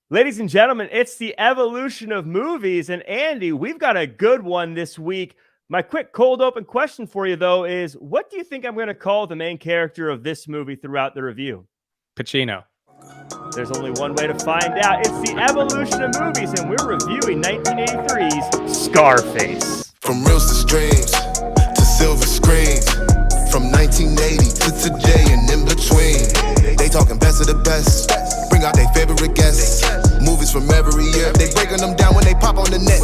Ladies and gentlemen, it's the evolution of movies. And Andy, we've got a good one this week. My quick cold open question for you, though, is what do you think I'm going to call the main character of this movie throughout the review? Pacino. There's only one way to find out. It's the evolution of movies, and we're reviewing 1983's Scarface. From reels to streams to silver screens, from 1980 to today and in between. They talking best of the best, bring out their favorite guests. Movies from every year, they breaking them down when they pop on the net.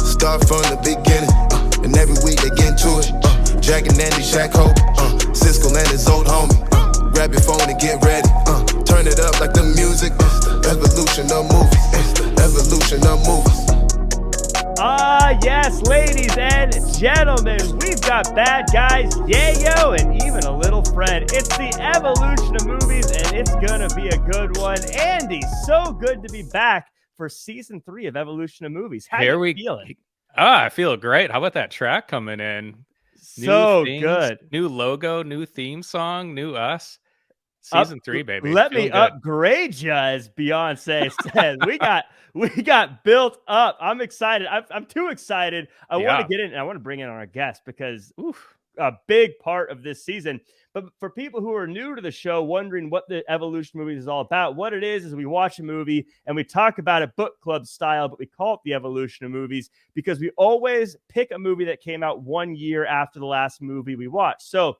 Start from the beginning, and every week they get into it. Jack and Andy, Shaq Hope, Cisco and his old homie. Grab your phone and get ready. Turn it up like the music. Evolution of movies. Evolution of movies. Yes, ladies and gentlemen, we've got bad guys, yayo, and even a little friend. It's the evolution of movies, and it's gonna be a good one. Andy, so good to be back for season 3 of Evolution of Movies. How are you feeling? I feel great. How about that track coming in? So good. New logo, new theme song, new us. Season 3, baby. Let me upgrade you, as Beyonce said. we got built up. I'm excited. I'm too excited. I want to get in. I want to bring in our guest because a big part of this season. But for people who are new to the show, wondering what the evolution movie is all about, what it is we watch a movie and we talk about it book club style, but we call it the evolution of movies because we always pick a movie that came out 1 year after the last movie we watched. So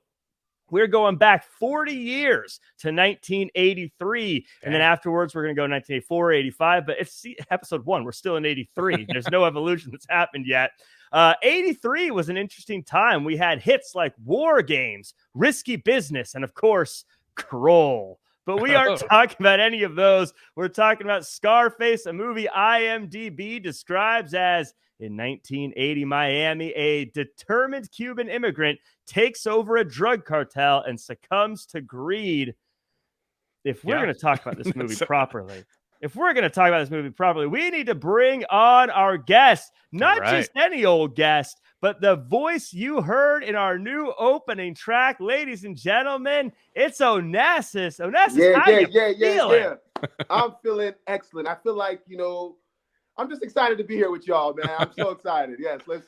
we're going back 40 years to 1983. And then afterwards, we're going to go 1984, 85. But it's episode 1. We're still in 83. There's no evolution that's happened yet. 83 was an interesting time. We had hits like War Games, Risky Business, and of course, Kroll. But we aren't talking about any of those. We're talking about Scarface, a movie IMDb describes as in 1980 Miami, a determined Cuban immigrant takes over a drug cartel and succumbs to greed. If we're going to talk about this movie properly, we need to bring on our guest, not just any old guest, but the voice you heard in our new opening track. Ladies and gentlemen, it's Onassis. Onassis, how you feeling? I'm feeling excellent. I feel like, I'm just excited to be here with y'all, man. I'm so excited. Yes, this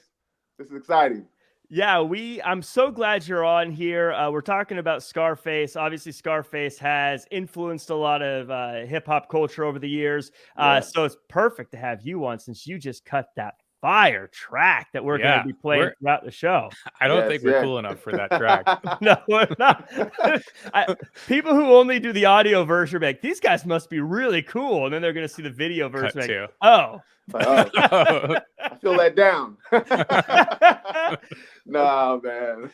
is exciting. Yeah, I'm so glad you're on here. We're talking about Scarface. Obviously, Scarface has influenced a lot of hip-hop culture over the years. So it's perfect to have you on since you just cut that fire track that we're going to be playing throughout the show. I don't think we're cool enough for that track. No, we're not. People who only do the audio version are like, these guys must be really cool. And then they're going to see the video version. I feel let down. No, man.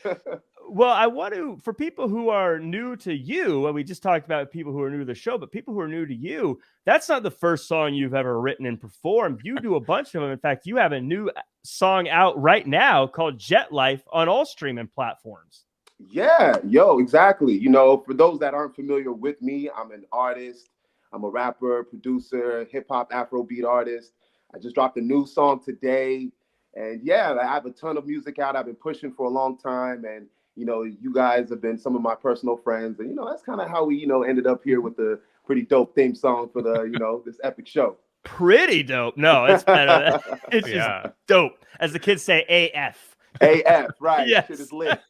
Well, I want to, for people who are new to you, and we just talked about people who are new to the show, but people who are new to you, that's not the first song you've ever written and performed. You do a bunch of them. In fact, you have a new song out right now called Jet Life on all streaming platforms. Yeah, exactly. For those that aren't familiar with me, I'm an artist. I'm a rapper, producer, hip-hop, Afrobeat artist. I just dropped a new song today. And I have a ton of music out. I've been pushing for a long time. And you guys have been some of my personal friends. And, that's kind of how we, ended up here with the pretty dope theme song for the, this epic show. Pretty dope. No, it's better. It's just dope. As the kids say, AF. AF, right. Yes. Shit is lit.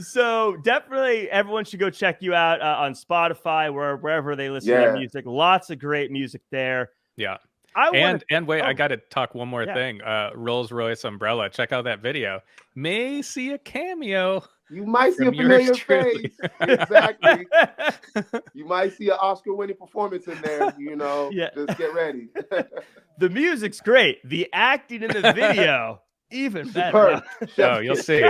So definitely everyone should go check you out on Spotify, wherever they listen to music. Lots of great music there. Yeah. I got to talk one more thing. Rolls Royce umbrella. Check out that video. May see a cameo. You might see a familiar face. Exactly. You might see an Oscar-winning performance in there. Just get ready. The music's great. The acting in the video, even better. You'll see.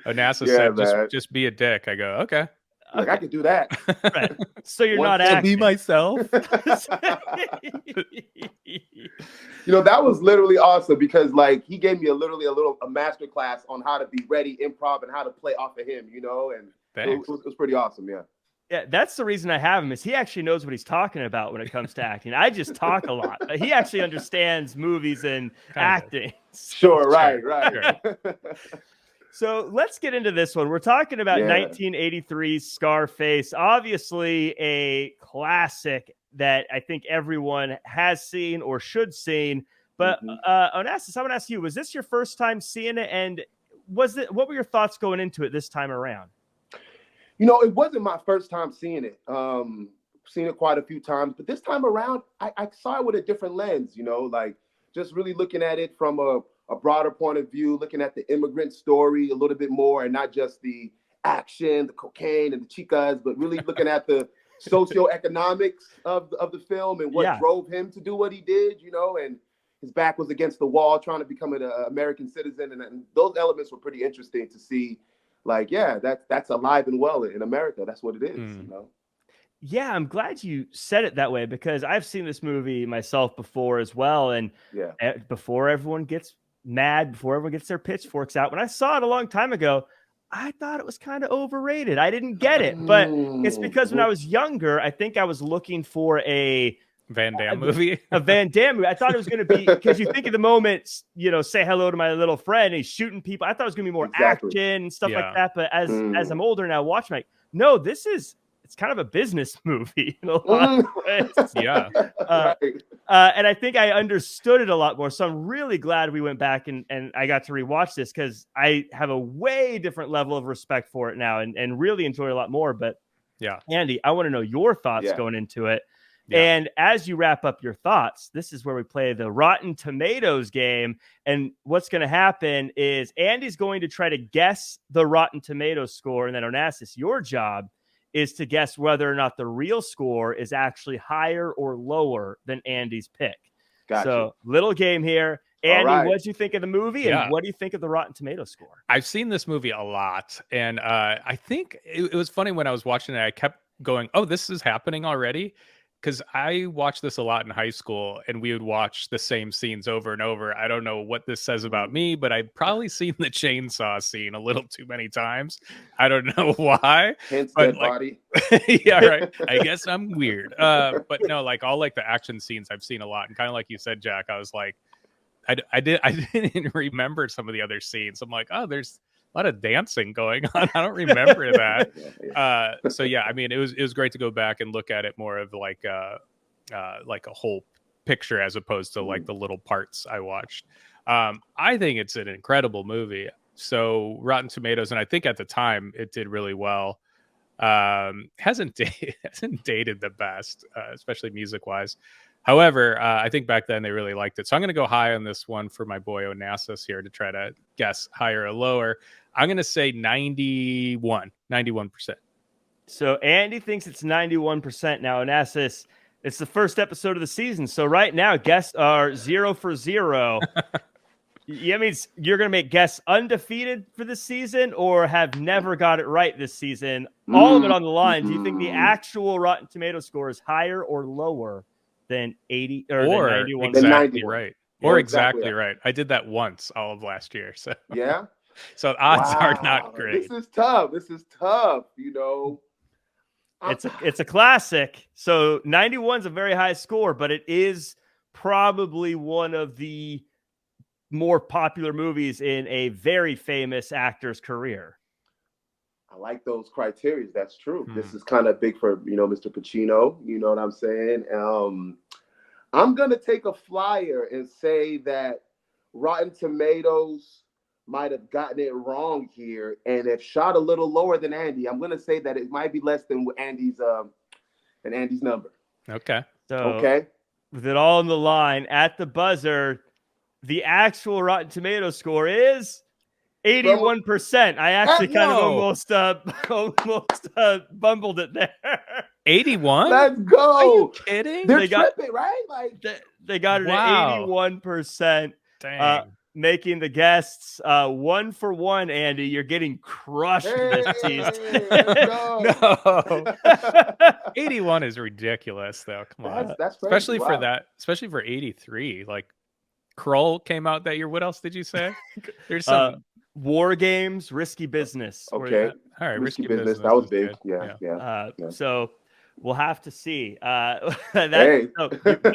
Onassis said, just be a dick. I go, okay. Like, I could do that. Right. So you're not acting. Be myself. That was literally awesome because he gave me a master class on how to be ready improv and how to play off of him, and it was pretty awesome. Yeah. Yeah, that's the reason I have him is he actually knows what he's talking about when it comes to acting. I just talk a lot. He actually understands movies and acting. Sure, right. Sure. So let's get into this one. We're talking about 1983 Scarface, obviously a classic that I think everyone has seen or should seen. But Onassis, I want to ask you, was this your first time seeing it? And what were your thoughts going into it this time around? You know, it wasn't my first time seeing it. Seen it quite a few times, but this time around, I saw it with a different lens, you know, like just really looking at it from a broader point of view, looking at the immigrant story a little bit more, and not just the action, the cocaine, and the chicas, but really looking at the socioeconomics of the film and what drove him to do what he did, you know, and his back was against the wall trying to become an American citizen. And those elements were pretty interesting to see. Like, yeah, that's alive and well in America. That's what it is, you know? Yeah, I'm glad you said it that way, because I've seen this movie myself before as well. And before everyone gets mad, before everyone gets their pitchforks out, when I saw it a long time ago, I thought it was kind of overrated. I didn't get it, but it's because when I was younger, I think I was looking for a Van Damme movie. A Van Damme movie. I thought it was going to be, because you think of the moment, you know, say hello to my little friend, and he's shooting people. I thought it was going to be more action and stuff like that. But as I'm older now, watching, like, no, it's kind of a business movie in a lot of ways. Yeah. And I think I understood it a lot more. So I'm really glad we went back and I got to rewatch this, because I have a way different level of respect for it now and really enjoy it a lot more. But yeah, Andy, I want to know your thoughts going into it. Yeah. And as you wrap up your thoughts, this is where we play the Rotten Tomatoes game. And what's going to happen is Andy's going to try to guess the Rotten Tomatoes score. And then Onassis, your job is to guess whether or not the real score is actually higher or lower than Andy's pick. Gotcha. So little game here. Andy, what did you think of the movie, and what do you think of the Rotten Tomatoes score? I've seen this movie a lot, and I think it was funny when I was watching it. I kept going, oh, this is happening already? Because I watched this a lot in high school, and we would watch the same scenes over and over. I don't know what this says about me, but I'd probably seen the chainsaw scene a little too many times. I don't know why. Hence dead body. Yeah, right. I guess I'm weird. But no, like all like the action scenes I've seen a lot, and kind of like you said, Jack, I was like, I didn't remember some of the other scenes. I'm like, oh, there's a lot of dancing going on. I don't remember that. So yeah, I mean, it was great to go back and look at it more of like a whole picture as opposed to like the little parts I watched. I think it's an incredible movie. So Rotten Tomatoes, and I think at the time it did really well. Hasn't dated the best, especially music wise. However, I think back then they really liked it. So I'm going to go high on this one for my boy Onassis here to try to guess higher or lower. I'm going to say 91%. So Andy thinks it's 91%. Now, Onassis, it's the first episode of the season. So right now, guests are 0 for 0. Yeah, means you're going to make guests undefeated for this season or have never got it right this season. All of it on the line. Do you think the actual Rotten Tomato score is higher or lower than 80 or than 91? Exactly right. Or exactly right. I did that once all of last year. So yeah. So odds are not great. This is tough. You know, it's a classic. So 91 is a very high score, but it is probably one of the more popular movies in a very famous actor's career. I like those criteria. That's true. This is kind of big for, you know, Mr. Pacino. You know what I'm saying? I'm going to take a flyer and say that Rotten Tomatoes might have gotten it wrong here and have shot a little lower than Andy. I'm going to say that it might be less than Andy's number. Okay. So with it all on the line at the buzzer, the actual Rotten Tomatoes score is 81%. I actually kind of almost bumbled it there. 81? Let's go. Are you kidding? They're tripping, right? Like they got it at 81%. Dang. Making the guests 1 for 1, Andy. You're getting crushed this season. No. 81 is ridiculous, though. Come on. That's especially for that, especially for 83. Like Kroll came out that year. What else did you say? There's some War Games, Risky Business. Okay. All right, Risky Business. That was big. Good. Yeah. So We'll have to see. Hey.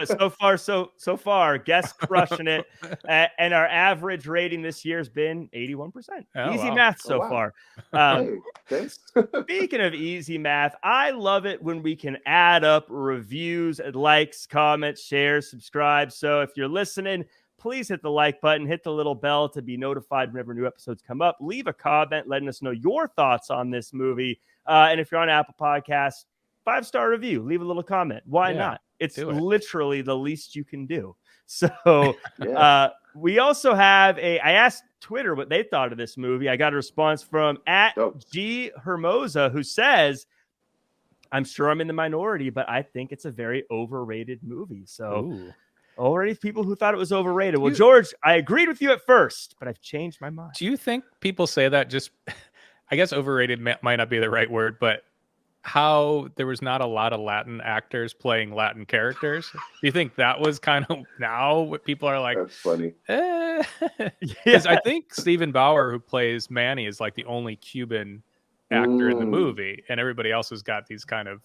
So far, guests crushing it, and our average rating this year has been 81%. Oh, Easy wow. math so far. Hey, okay. Speaking of easy math, I love it when we can add up reviews, likes, comments, shares, subscribe. So if you're listening, please hit the like button, hit the little bell to be notified whenever new episodes come up. Leave a comment letting us know your thoughts on this movie. And if you're on Apple Podcasts, 5-star review, leave a little comment. Why not? It's literally the least you can do. So we also have I asked Twitter what they thought of this movie. I got a response from @G Hermosa, who says, I'm sure I'm in the minority, but I think it's a very overrated movie. So already people who thought it was overrated. Well, George, I agreed with you at first, but I've changed my mind. Do you think people say that just, I guess overrated might not be the right word, but how there was not a lot of Latin actors playing Latin characters? Do you think that was kind of now what people are like? That's funny. Because I think Stephen Bauer, who plays Manny, is like the only Cuban actor in the movie, and everybody else has got these kind of,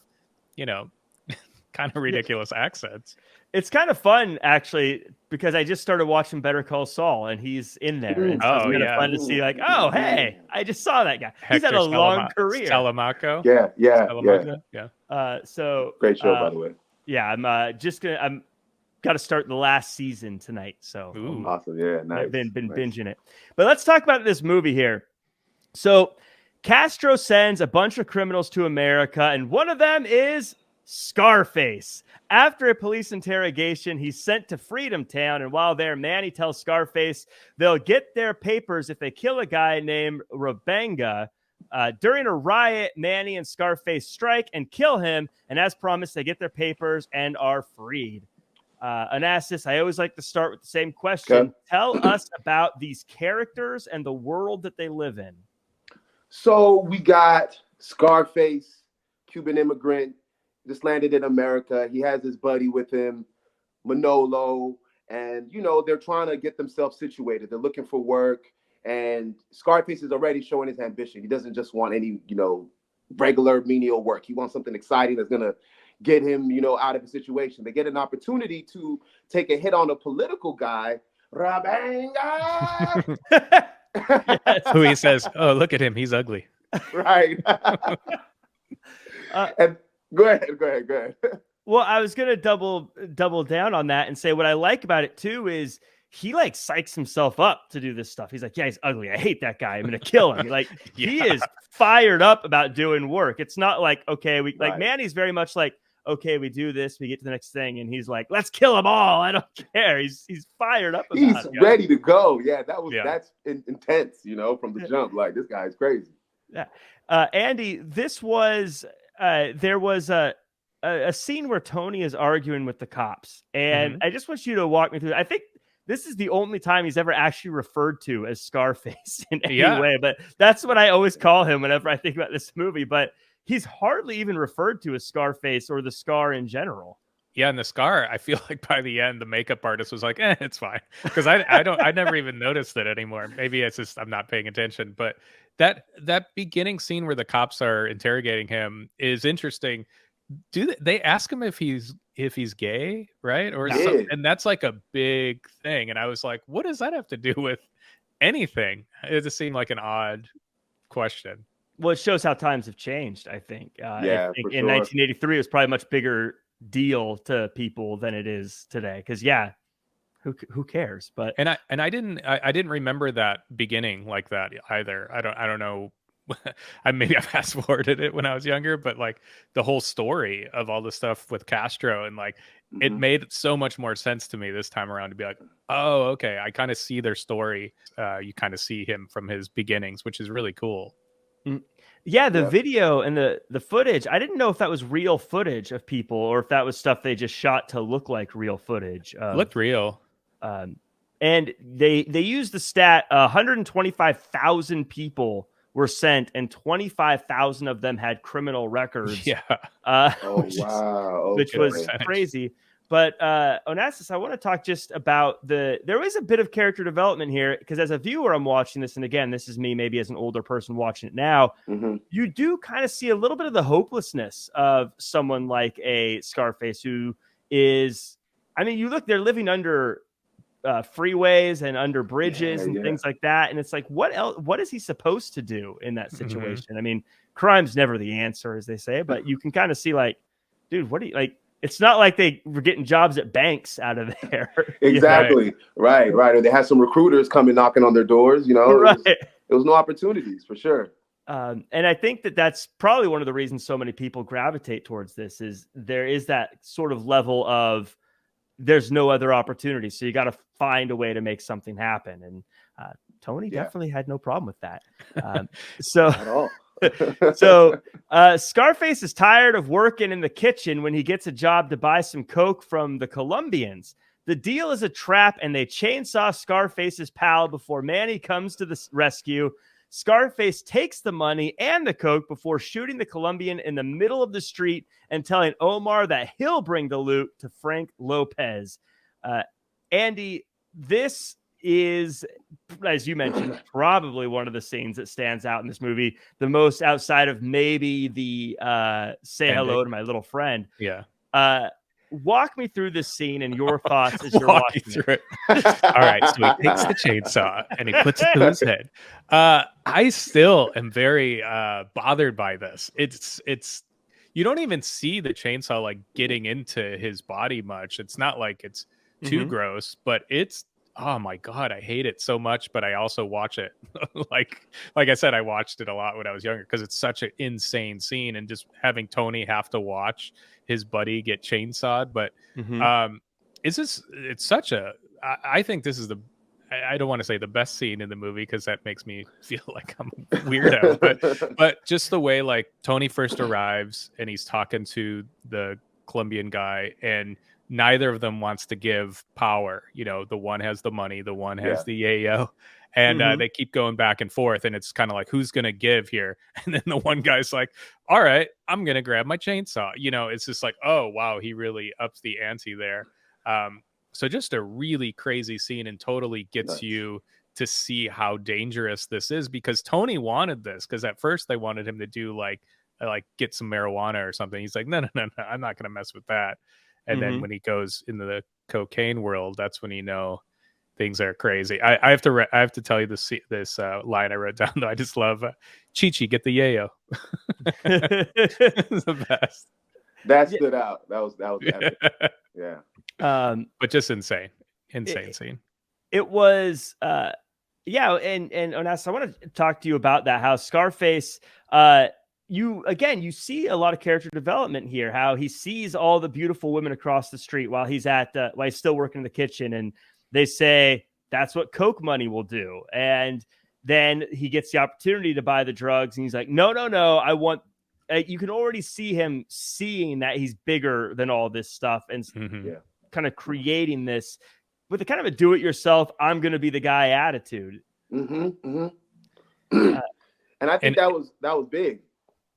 kind of ridiculous accents. It's kind of fun, actually, because I just started watching Better Call Saul, and he's in there. And so it's kind of fun to see, like, oh, hey, I just saw that guy. He's had a long career. Telemaco. Yeah. So great show, by the way. Yeah, I'm got to start the last season tonight. So awesome. Yeah, nice. I've been binging it. But let's talk about this movie here. So Castro sends a bunch of criminals to America, and one of them is Scarface. After a police interrogation, he's sent to Freedom Town, and while there, Manny tells Scarface they'll get their papers if they kill a guy named Rabanga. During a riot, Manny and Scarface strike and kill him, and as promised, they get their papers and are freed. Onassis, I always like to start with the same question. Okay. Tell us about these characters and the world that they live in. So we got Scarface, Cuban immigrant, just landed in America. He has his buddy with him, Manolo, and, they're trying to get themselves situated. They're looking for work, and Scarface is already showing his ambition. He doesn't just want any, regular menial work. He wants something exciting that's going to get him, out of a situation. They get an opportunity to take a hit on a political guy, Rabanga. Yes. Who he says, oh, look at him. He's ugly. Right. And Go ahead. Well, I was gonna double down on that and say what I like about it too is he like psychs himself up to do this stuff. He's like, yeah, he's ugly. I hate that guy. I'm gonna kill him. Like he is fired up about doing work. It's not like, okay, like Manny's very much like, okay, we do this, we get to the next thing, and he's like, let's kill them all. I don't care. He's fired up. He's ready to go. Yeah, that's intense. From the jump. Like this guy's crazy. Yeah, Andy, this was. There was a scene where Tony is arguing with the cops, and I just want you to walk me through. I think this is the only time he's ever actually referred to as Scarface in any way, but that's what I always call him whenever I think about this movie. But he's hardly even referred to as Scarface or the Scar in general. Yeah, and the Scar, I feel like by the end, the makeup artist was like, it's fine. Because I never even noticed it anymore. Maybe it's just I'm not paying attention. But that beginning scene where the cops are interrogating him is interesting. Do they ask him if he's gay, right? Or and that's like a big thing. And I was like, what does that have to do with anything? It just seemed like an odd question. Well, it shows how times have changed, I think. I think in 1983, it was probably a much bigger deal to people than it is today. Because who cares? But I didn't remember that beginning like that either. I don't know. Maybe I fast forwarded it when I was younger, but like the whole story of all the stuff with Castro and like it made so much more sense to me this time around to be like, oh, okay, I kind of see their story. You kind of see him from his beginnings, which is really cool. Yeah, the video and the footage, I didn't know if that was real footage of people or if that was stuff they just shot to look like real footage. Looked real. And they used the stat 125,000 people were sent and 25,000 of them had criminal records. Yeah. Which was crazy. But Onassis, I want to talk just about there is a bit of character development here, because as a viewer, I'm watching this, and again, this is me maybe as an older person watching it now. You do kind of see a little bit of the hopelessness of someone like a Scarface, who is, I mean, you look, they're living under freeways and under bridges and things like that, and it's like, what else? What is he supposed to do in that situation? I mean, crime's never the answer, as they say, but you can kind of see, like, dude, what do you like? It's not like they were getting jobs at banks out of there. Exactly. Right. Or they had some recruiters coming knocking on their doors, you know. Right. It was no opportunities, for sure. And I think that's probably one of the reasons so many people gravitate towards this, is there is that sort of level of there's no other opportunity. So you got to find a way to make something happen. And Tony definitely had no problem with that. Not at all. So Scarface is tired of working in the kitchen when he gets a job to buy some coke from the Colombians. The deal is a trap, and they chainsaw Scarface's pal before Manny comes to the rescue. Scarface takes the money and the coke before shooting the Colombian in the middle of the street and telling Omar that he'll bring the loot to Frank Lopez. Andy, this is, as you mentioned, probably one of the scenes that stands out in this movie the most, outside of maybe the say hello to my little friend. Yeah. Walk me through this scene and your thoughts as you're watching it. All right, so he takes the chainsaw and he puts it to his head. I still am very bothered by this. It's you don't even see the chainsaw like getting into his body much. It's not like it's too gross, but it's, oh my God, I hate it so much, but I also watch it. like I said, I watched it a lot when I was younger because it's such an insane scene, and just having Tony have to watch his buddy get chainsawed. But it's such a, I think this is I don't want to say the best scene in the movie, because that makes me feel like I'm a weirdo, but just the way like Tony first arrives and he's talking to the Colombian guy, and neither of them wants to give power. You know, the one has the money, the one has the yayo, and they keep going back and forth, and it's kind of like, who's going to give here? And then the one guy's like, all right, I'm going to grab my chainsaw. You know, it's just like, oh, wow, he really ups the ante there. So just a really crazy scene, and totally gets you to see how dangerous this is, because Tony wanted this, because at first they wanted him to do like get some marijuana or something. He's like, no, I'm not going to mess with that. And then when he goes into the cocaine world, that's when you know things are crazy. I have to tell you this line I wrote down, though. I just love Chi-Chi, get the yayo. It's the best. That stood out. That was epic. Yeah. But just insane scene. It was and Onassis, I want to talk to you about that, how Scarface you see a lot of character development here, how he sees all the beautiful women across the street while he's while he's still working in the kitchen, and they say that's what coke money will do. And then he gets the opportunity to buy the drugs, and he's like, no, I want, you can already see him seeing that he's bigger than all this stuff, and kind of creating this with a kind of a do-it-yourself, I'm going to be the guy attitude. And I think that was big.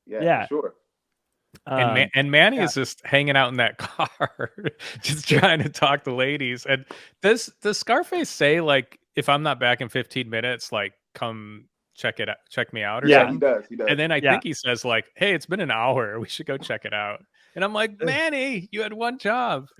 Yeah, for sure. And Manny is just hanging out in that car, just trying to talk to ladies. And does Scarface say, like, if I'm not back in 15 minutes, like, come check me out? Or something? He does. And then I think he says, like, hey, it's been an hour, we should go check it out. And I'm like, Manny, you had one job.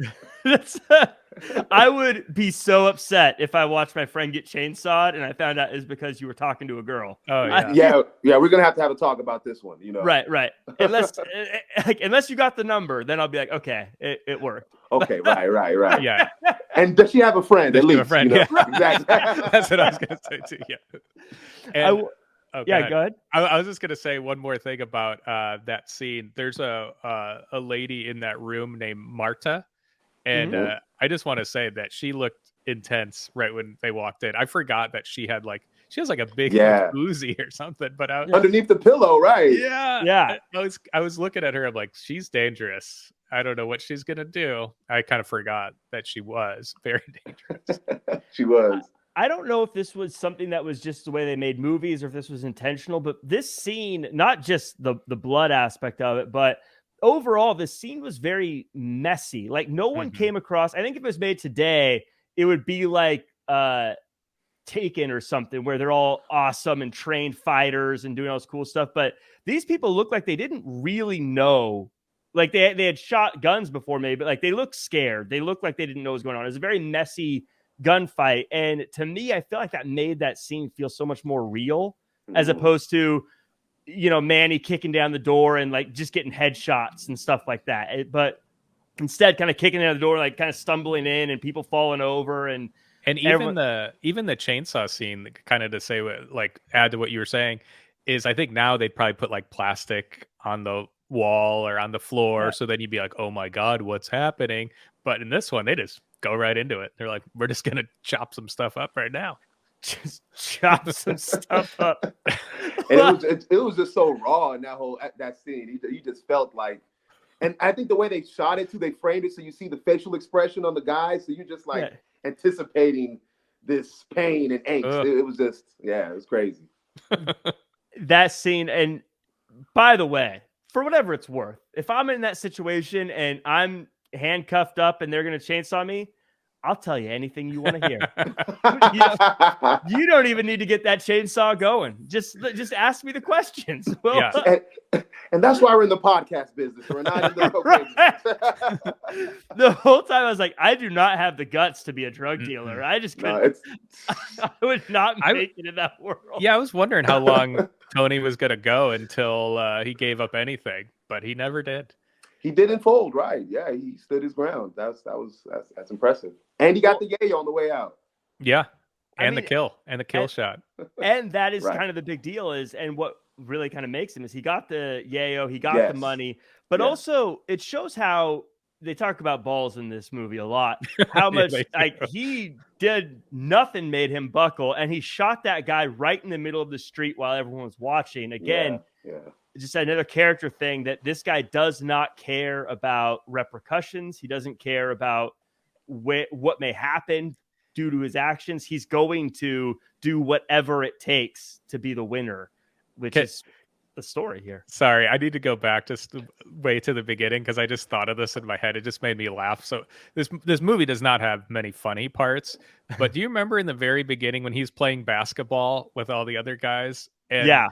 I would be so upset if I watched my friend get chainsawed and I found out it's because you were talking to a girl. Oh yeah. We're gonna have to have a talk about this one. You know, right. Unless you got the number, then I'll be like, okay, it worked. Okay, right. Yeah. And does she have a friend? Does at least, a friend? You know? Yeah. Exactly. That's what I was gonna say too. Yeah. And, go ahead. I was just gonna say one more thing about that scene. There's a lady in that room named Marta, and I just want to say that she looked intense right when they walked in. I forgot that she has like a big Uzi or something, but underneath the pillow, right? Yeah. I was looking at her. I'm like, she's dangerous. I don't know what she's gonna do. I kind of forgot that she was very dangerous. She was. I don't know if this was something that was just the way they made movies or if this was intentional, but this scene, not just the blood aspect of it, but overall, the scene was very messy. Like no one came across. I think if it was made today, it would be like Taken or something, where they're all awesome and trained fighters and doing all this cool stuff. But these people look like they didn't really know. Like they had shot guns before, maybe, but like they looked scared. They looked like they didn't know what was going on. It was a very messy gunfight, and to me, I feel like that made that scene feel so much more real, as opposed to, you know, Manny kicking down the door and like just getting headshots and stuff like that. But instead, kind of kicking down the door, like kind of stumbling in and people falling over and even the chainsaw scene, kind of to say what, like add to what you were saying, is I think now they'd probably put like plastic on the wall or on the floor, so then you'd be like, oh my god, what's happening? But in this one, they just go right into it. They're like, we're just gonna chop some stuff up right now. Just chop some stuff up. And it was just so raw in that scene. You just felt like, and I think the way they shot it too, they framed it so you see the facial expression on the guy, so you're just like anticipating this pain and angst. It was just, it was crazy. That scene, and by the way, for whatever it's worth, if I'm in that situation and I'm handcuffed up and they're going to chainsaw me, I'll tell you anything you want to hear. You don't even need to get that chainsaw going. Just ask me the questions. Well, and that's why we're in the podcast business. We're not in the business. The whole time I was like, I do not have the guts to be a drug dealer. I just couldn't. I would not make it in that world. Yeah, I was wondering how long Tony was going to go until he gave up anything, but he never did. He didn't fold, right? Yeah, he stood his ground. That's impressive. And he got the yayo on the way out. Yeah, the kill shot. And that is kind of the big deal and what really kind of makes him is he got the yayo, he got the money, but also it shows how they talk about balls in this movie a lot. How much he did nothing made him buckle, and he shot that guy right in the middle of the street while everyone was watching. Again, just another character thing that this guy does not care about repercussions. He doesn't care about what may happen due to his actions. He's going to do whatever it takes to be the winner, which is the story here. Sorry, I need to go back just way to the beginning because I just thought of this in my head. It just made me laugh. So this movie does not have many funny parts, but do you remember in the very beginning when he's playing basketball with all the other guys? And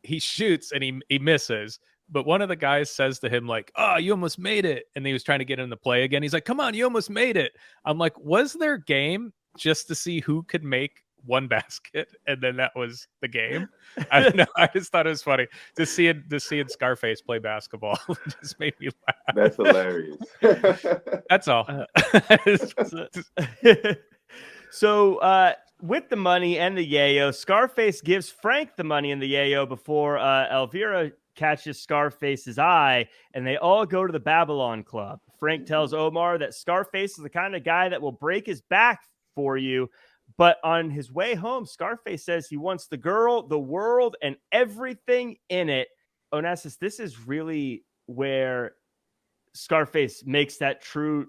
he shoots and he misses. But one of the guys says to him, like, oh, you almost made it. And he was trying to get him to play again. He's like, come on, you almost made it. I'm like, was their game just to see who could make one basket? And then that was the game. I don't know. I just thought it was funny to see Scarface play basketball. It just made me laugh. That's hilarious. That's all. So with the money and the yayo, Scarface gives Frank the money and the yayo before Elvira catches Scarface's eye, and they all go to the Babylon Club. Frank tells Omar that Scarface is the kind of guy that will break his back for you, but on his way home, Scarface says he wants the girl, the world, and everything in it. Onassis, this is really where Scarface makes that true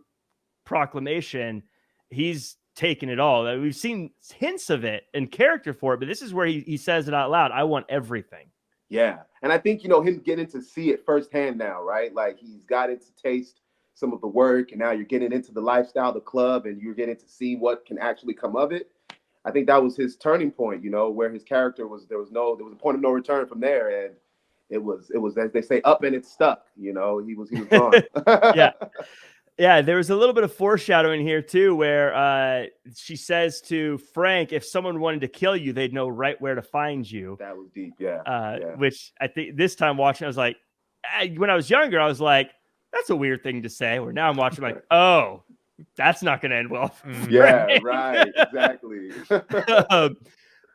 proclamation. He's taken it all. We've seen hints of it and character for it, but this is where he says it out loud. I want everything. Yeah. And I think, him getting to see it firsthand now, right? Like he's gotten to taste some of the work, and now you're getting into the lifestyle, the club, and you're getting to see what can actually come of it. I think that was his turning point, where his character there was a point of no return from there. And it was, as they say, up and it stuck, he was gone. Yeah, there was a little bit of foreshadowing here too, where she says to Frank, if someone wanted to kill you, they'd know right where to find you. That was deep, Which I think this time watching, I was like, when I was younger, I was like, that's a weird thing to say. Where now I'm watching, like, oh, that's not going to end well. Yeah, right, exactly.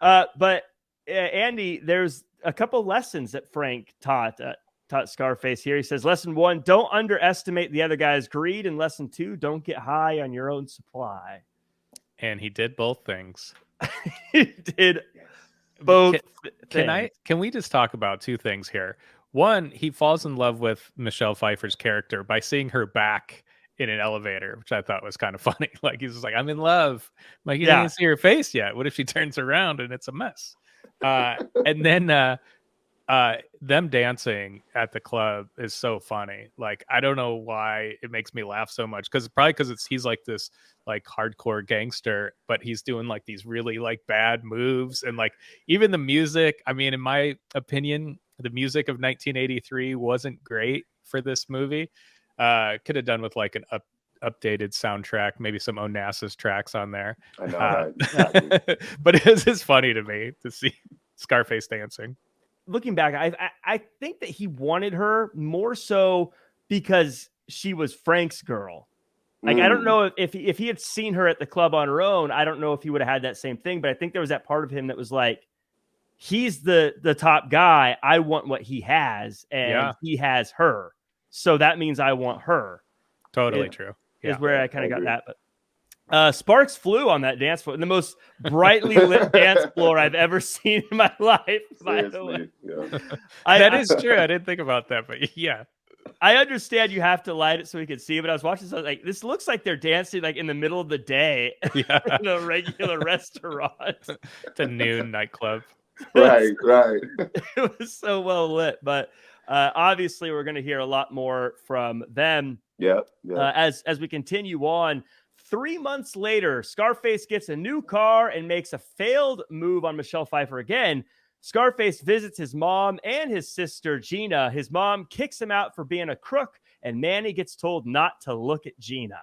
But Andy, there's a couple lessons that Frank taught Scarface here. He says, lesson 1, don't underestimate the other guy's greed. And lesson 2, don't get high on your own supply. And he did both things. He did both things. Can we just talk about two things here? One, he falls in love with Michelle Pfeiffer's character by seeing her back in an elevator, which I thought was kind of funny. Like, he's just like, I'm in love. I'm like, you didn't see her face yet. What if she turns around and it's a mess? And then them dancing at the club is so funny. Like, I don't know why it makes me laugh so much, because he's like this like hardcore gangster, but he's doing like these really like bad moves, and like even the music. I mean, in my opinion, the music of 1983 wasn't great for this movie. Could have done with like an updated soundtrack, maybe some Onassis tracks on there. I know, right? Exactly. But it's just funny to me to see Scarface dancing. Looking back, I think that he wanted her more so because she was Frank's girl. Like, I don't know if he had seen her at the club on her own, I don't know if he would have had that same thing. But I think there was that part of him that was like, he's the top guy. I want what he has, and he has her. So that means I want her. Totally true. Is where I kind of got that. But sparks flew on that dance floor, the most brightly lit dance floor I've ever seen in my life. By the way, that is true. I didn't think about that, but yeah, I understand you have to light it so we can see. But I was watching something like this. Looks like they're dancing like in the middle of the day in a regular restaurant. It's a noon nightclub. Right. It was so well lit, but obviously we're going to hear a lot more from them. As we continue on. 3 months later, Scarface gets a new car and makes a failed move on Michelle Pfeiffer again. Scarface visits his mom and his sister, Gina. His mom kicks him out for being a crook, and Manny gets told not to look at Gina.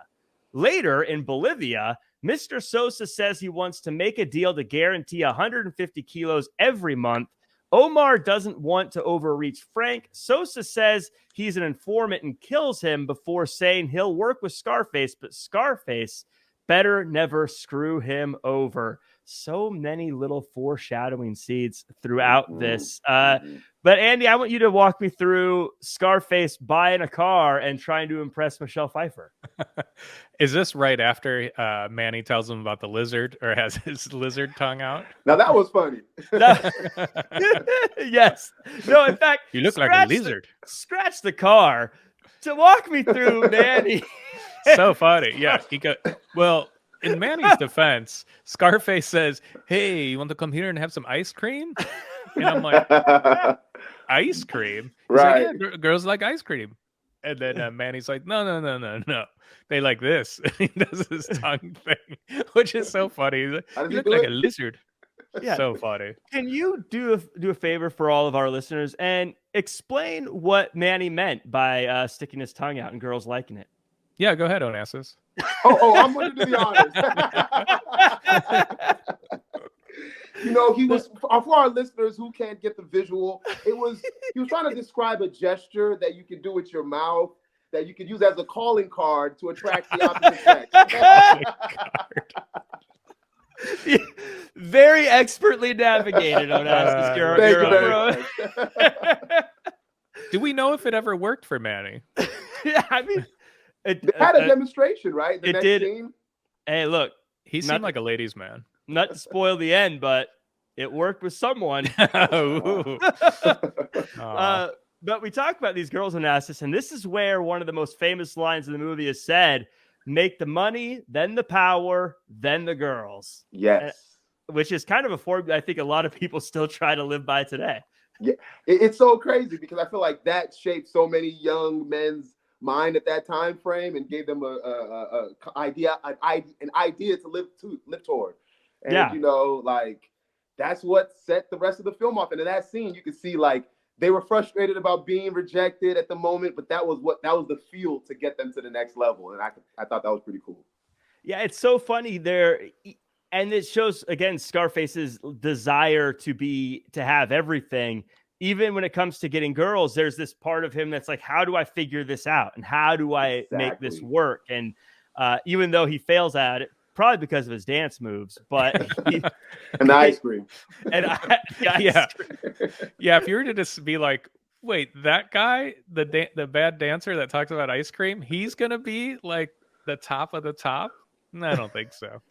Later, in Bolivia, Mr. Sosa says he wants to make a deal to guarantee 150 kilos every month. Omar doesn't want to overreach Frank. Sosa says he's an informant and kills him before saying he'll work with Scarface, but Scarface better never screw him over. So many little foreshadowing seeds throughout this. But Andy, I want you to walk me through Scarface buying a car and trying to impress Michelle Pfeiffer. Is this right after Manny tells him about the lizard, or has his lizard tongue out? Now that was funny. Yes. No, in fact, you look like a lizard. Scratch the car to walk me through Manny. So funny. Yeah. Well, in Manny's defense, Scarface says, "Hey, you want to come here and have some ice cream?" And I'm like, "Ice cream?" He's right. Like, yeah, girls like ice cream. And then Manny's like, no. They like this. And he does his tongue thing, which is so funny. He's like, you look like a lizard. Yeah. So funny. Can you do a favor for all of our listeners and explain what Manny meant by sticking his tongue out and girls liking it? Yeah, go ahead, Onassis. I'm going to do the honors. You know, he was, for our listeners who can't get the visual, he was trying to describe a gesture that you can do with your mouth, that you could use as a calling card to attract the opposite sex. Very expertly navigated, Onassis. Do we know if it ever worked for Manny? Yeah, I mean, it had a demonstration, right? It did. Scene. Hey, look, he seemed like a ladies' man. Not to spoil the end, but it worked with someone. But we talk about these girls in Onassis, and this is where one of the most famous lines in the movie is said: "Make the money, then the power, then the girls." Yes. Which is kind of a formula I think a lot of people still try to live by today. Yeah, it's so crazy because I feel like that shaped so many young men's mind at that time frame and gave them an idea to live toward. And you know, like that's what set the rest of the film off. And in that scene, you could see like they were frustrated about being rejected at the moment, but that was the fuel to get them to the next level. And I thought that was pretty cool. Yeah, it's so funny there. And it shows, again, Scarface's desire to have everything. Even when it comes to getting girls, there's this part of him that's like, how do I figure this out? And how do I make this work? And even though he fails at it, probably because of his dance moves, but and the ice cream. And yeah, if you were to just be like, wait, that guy, the bad dancer that talks about ice cream, he's gonna be like the top of the top. No, I don't think so.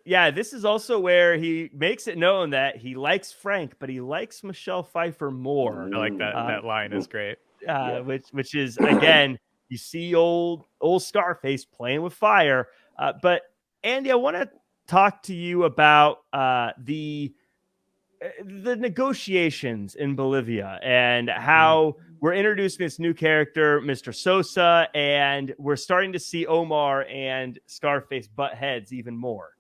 This is also where he makes it known that he likes Frank, but he likes Michelle Pfeiffer more. I like that. That line is great. Which is, again, you see old Scarface playing with fire. But Andy, I want to talk to you about the the negotiations in Bolivia and how we're introducing this new character, Mr. Sosa, and we're starting to see Omar and Scarface butt heads even more.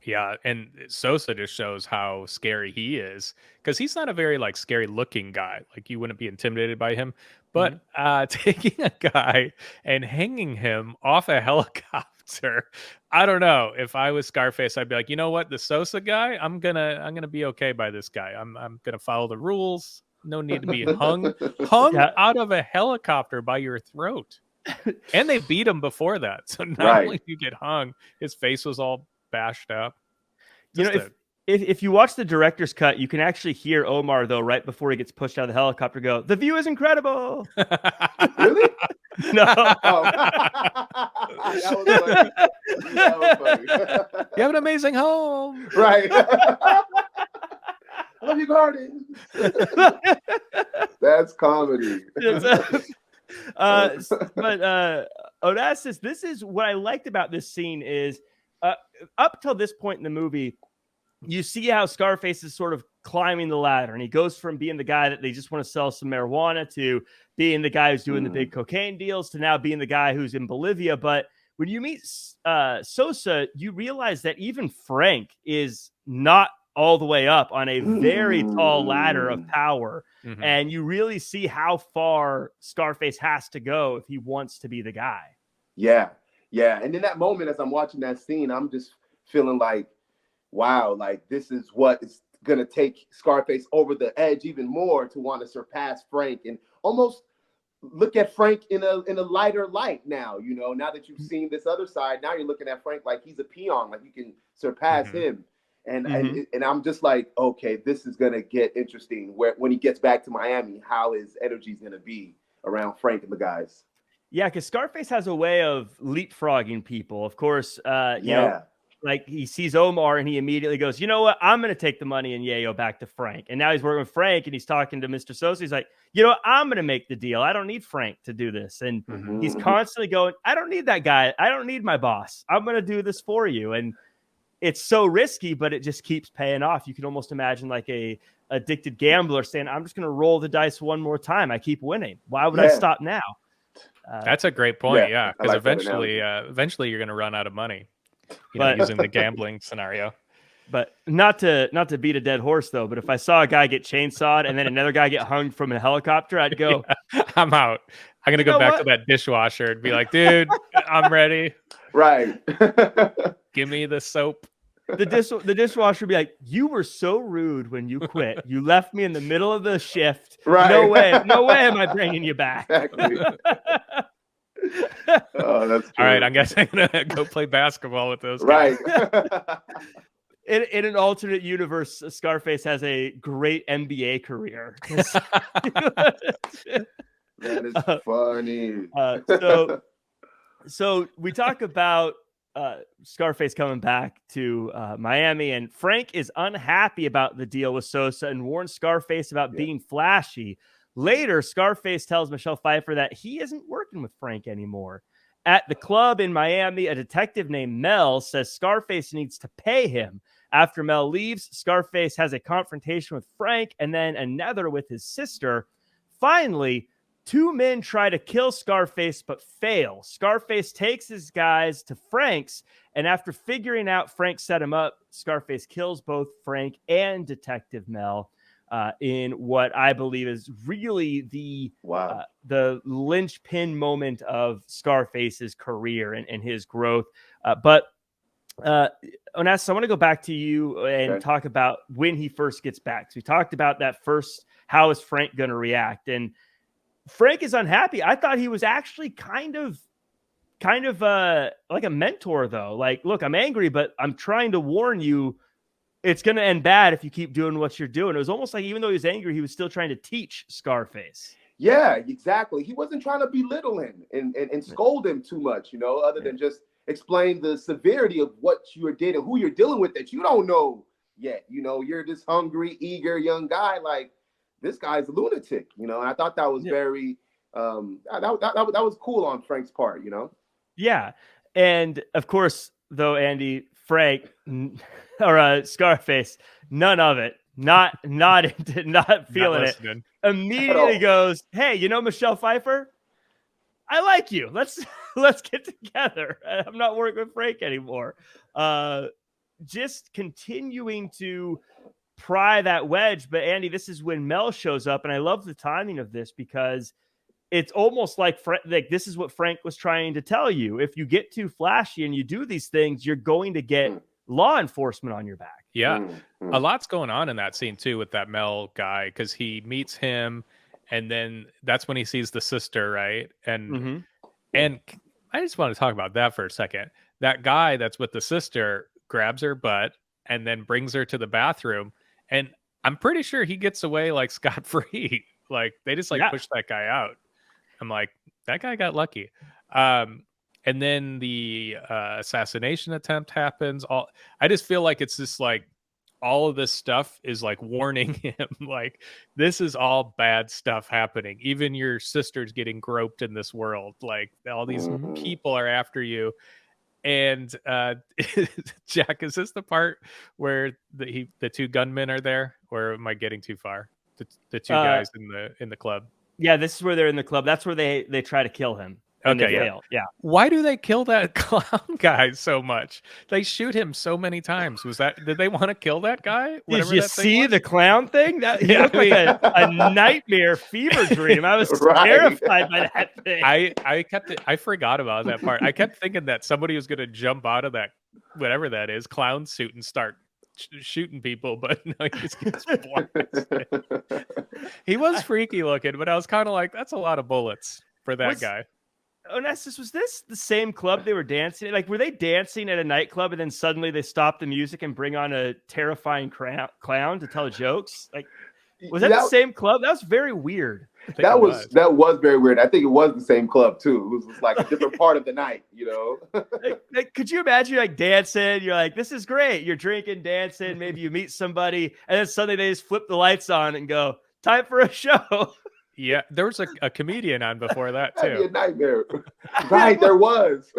Yeah, and Sosa just shows how scary he is because he's not a very like scary looking guy. Like you wouldn't be intimidated by him. But taking a guy and hanging him off a helicopter, I don't know. If I was Scarface, I'd be like, you know what, the Sosa guy, I'm gonna be okay by this guy. I'm gonna follow the rules. No need to be hung out of a helicopter by your throat. And they beat him before that. So not only do you get hung, his face was all bashed up. Just if you watch the director's cut, you can actually hear Omar though right before he gets pushed out of the helicopter go, "The view is incredible." Really? No. Oh. That was funny. You have an amazing home. Right. I love your garden. That's comedy. But Onassis, this is what I liked about this scene is up till this point in the movie, you see how Scarface is sort of climbing the ladder, and he goes from being the guy that they just want to sell some marijuana to being the guy who's doing the big cocaine deals to now being the guy who's in Bolivia. But when you meet Sosa, you realize that even Frank is not all the way up on a very tall ladder of power. And you really see how far Scarface has to go if he wants to be the guy. Yeah. And in that moment, as I'm watching that scene, I'm just feeling like, wow, like this is what is going to take Scarface over the edge even more to want to surpass Frank and almost look at Frank in a lighter light now, now that you've seen this other side. Now you're looking at Frank like he's a peon, like you can surpass him. And I'm just like, okay, this is going to get interesting when he gets back to Miami, how his energy is going to be around Frank and the guys. Yeah, because Scarface has a way of leapfrogging people. Of course, you know, like he sees Omar and he immediately goes, you know what? I'm going to take the money and yayo back to Frank. And now he's working with Frank and he's talking to Mr. Sosa. He's like, you know what? I'm going to make the deal. I don't need Frank to do this. And he's constantly going, I don't need that guy. I don't need my boss. I'm going to do this for you. And it's so risky, but it just keeps paying off. You can almost imagine like a addicted gambler saying, I'm just going to roll the dice one more time. I keep winning. Why would I stop now? That's a great point. Yeah. Because eventually you're going to run out of money. Using the gambling scenario. But not to beat a dead horse though, but if I saw a guy get chainsawed and then another guy get hung from a helicopter, I'd go, I'm out. I'm gonna go back to that dishwasher and be like, dude, I'm ready. Right. Give me the soap. The dishwasher would be like, you were so rude when you quit. You left me in the middle of the shift. Right. No way am I bringing you back. Exactly. Oh, that's true. All right, I guess I'm gonna go play basketball with those guys. Right. In an alternate universe, Scarface has a great NBA career. That is funny. So we talk about Scarface coming back to Miami, and Frank is unhappy about the deal with Sosa and warns Scarface about being flashy. Later, Scarface tells Michelle Pfeiffer that he isn't working with Frank anymore. At the club in Miami, a detective named Mel says Scarface needs to pay him. After Mel leaves, Scarface has a confrontation with Frank and then another with his sister. Finally, two men try to kill Scarface but fail. Scarface takes his guys to Frank's, and after figuring out Frank set him up, Scarface kills both Frank and Detective Mel. In what I believe is really the linchpin moment of Scarface's career and his growth. But Onassis, I want to go back to you and talk about when he first gets back. So we talked about that first, how is Frank going to react? And Frank is unhappy. I thought he was actually kind of like a mentor though. Like, look, I'm angry, but I'm trying to warn you, it's going to end bad if you keep doing what you're doing. It was almost like even though he was angry, he was still trying to teach Scarface. Yeah, exactly. He wasn't trying to belittle him and scold him too much, other than just explain the severity of what you did and who you're dealing with that you don't know yet. You're this hungry, eager young guy. Like, this guy's a lunatic, and I thought that was very, that was cool on Frank's part, Yeah. And of course, though, Andy, Frank or Scarface, none of it not feeling it. Immediately goes, hey, you know Michelle Pfeiffer? I like you. Let's get together. I'm not working with Frank anymore. Just continuing to pry that wedge. But Andy, this is when Mel shows up, and I love the timing of this because it's almost like this is what Frank was trying to tell you. If you get too flashy and you do these things, you're going to get law enforcement on your back. Yeah. A lot's going on in that scene too with that Mel guy, because he meets him and then that's when he sees the sister, right? And I just want to talk about that for a second. That guy that's with the sister grabs her butt and then brings her to the bathroom, and I'm pretty sure he gets away like scot-free. Like they just push that guy out. I'm like, that guy got lucky. And then the assassination attempt happens. I just feel like it's just like all of this stuff is like warning him, like this is all bad stuff happening. Even your sister's getting groped in this world. Like all these people are after you. And Jack, is this the part where the two gunmen are there, or am I getting too far? The two guys in the club. Yeah, this is where they're in the club. That's where they try to kill him. Okay, yeah. Why do they kill that clown guy so much? They shoot him so many times. Did they want to kill that guy? Did you see the clown thing? That he looked like a nightmare fever dream. I was terrified by that thing. I forgot about that part. I kept thinking that somebody was going to jump out of that, whatever that is, clown suit and start shooting people, but no, he just gets blasted. He was freaky looking, but I was kind of like, that's a lot of bullets for that guy. Onassis, was this the same club they were dancing at? Like, were they dancing at a nightclub and then suddenly they stop the music and bring on a terrifying clown to tell jokes? Like, was that the same club? That was very weird. That was very weird. I think it was the same club too. It was like a different part of the night, you know. Like, could you imagine like dancing? You're like, this is great. You're drinking, dancing. Maybe you meet somebody, and then suddenly they just flip the lights on and go, "Time for a show." Yeah, there was a comedian on before that too. That'd be a nightmare. Right, there was.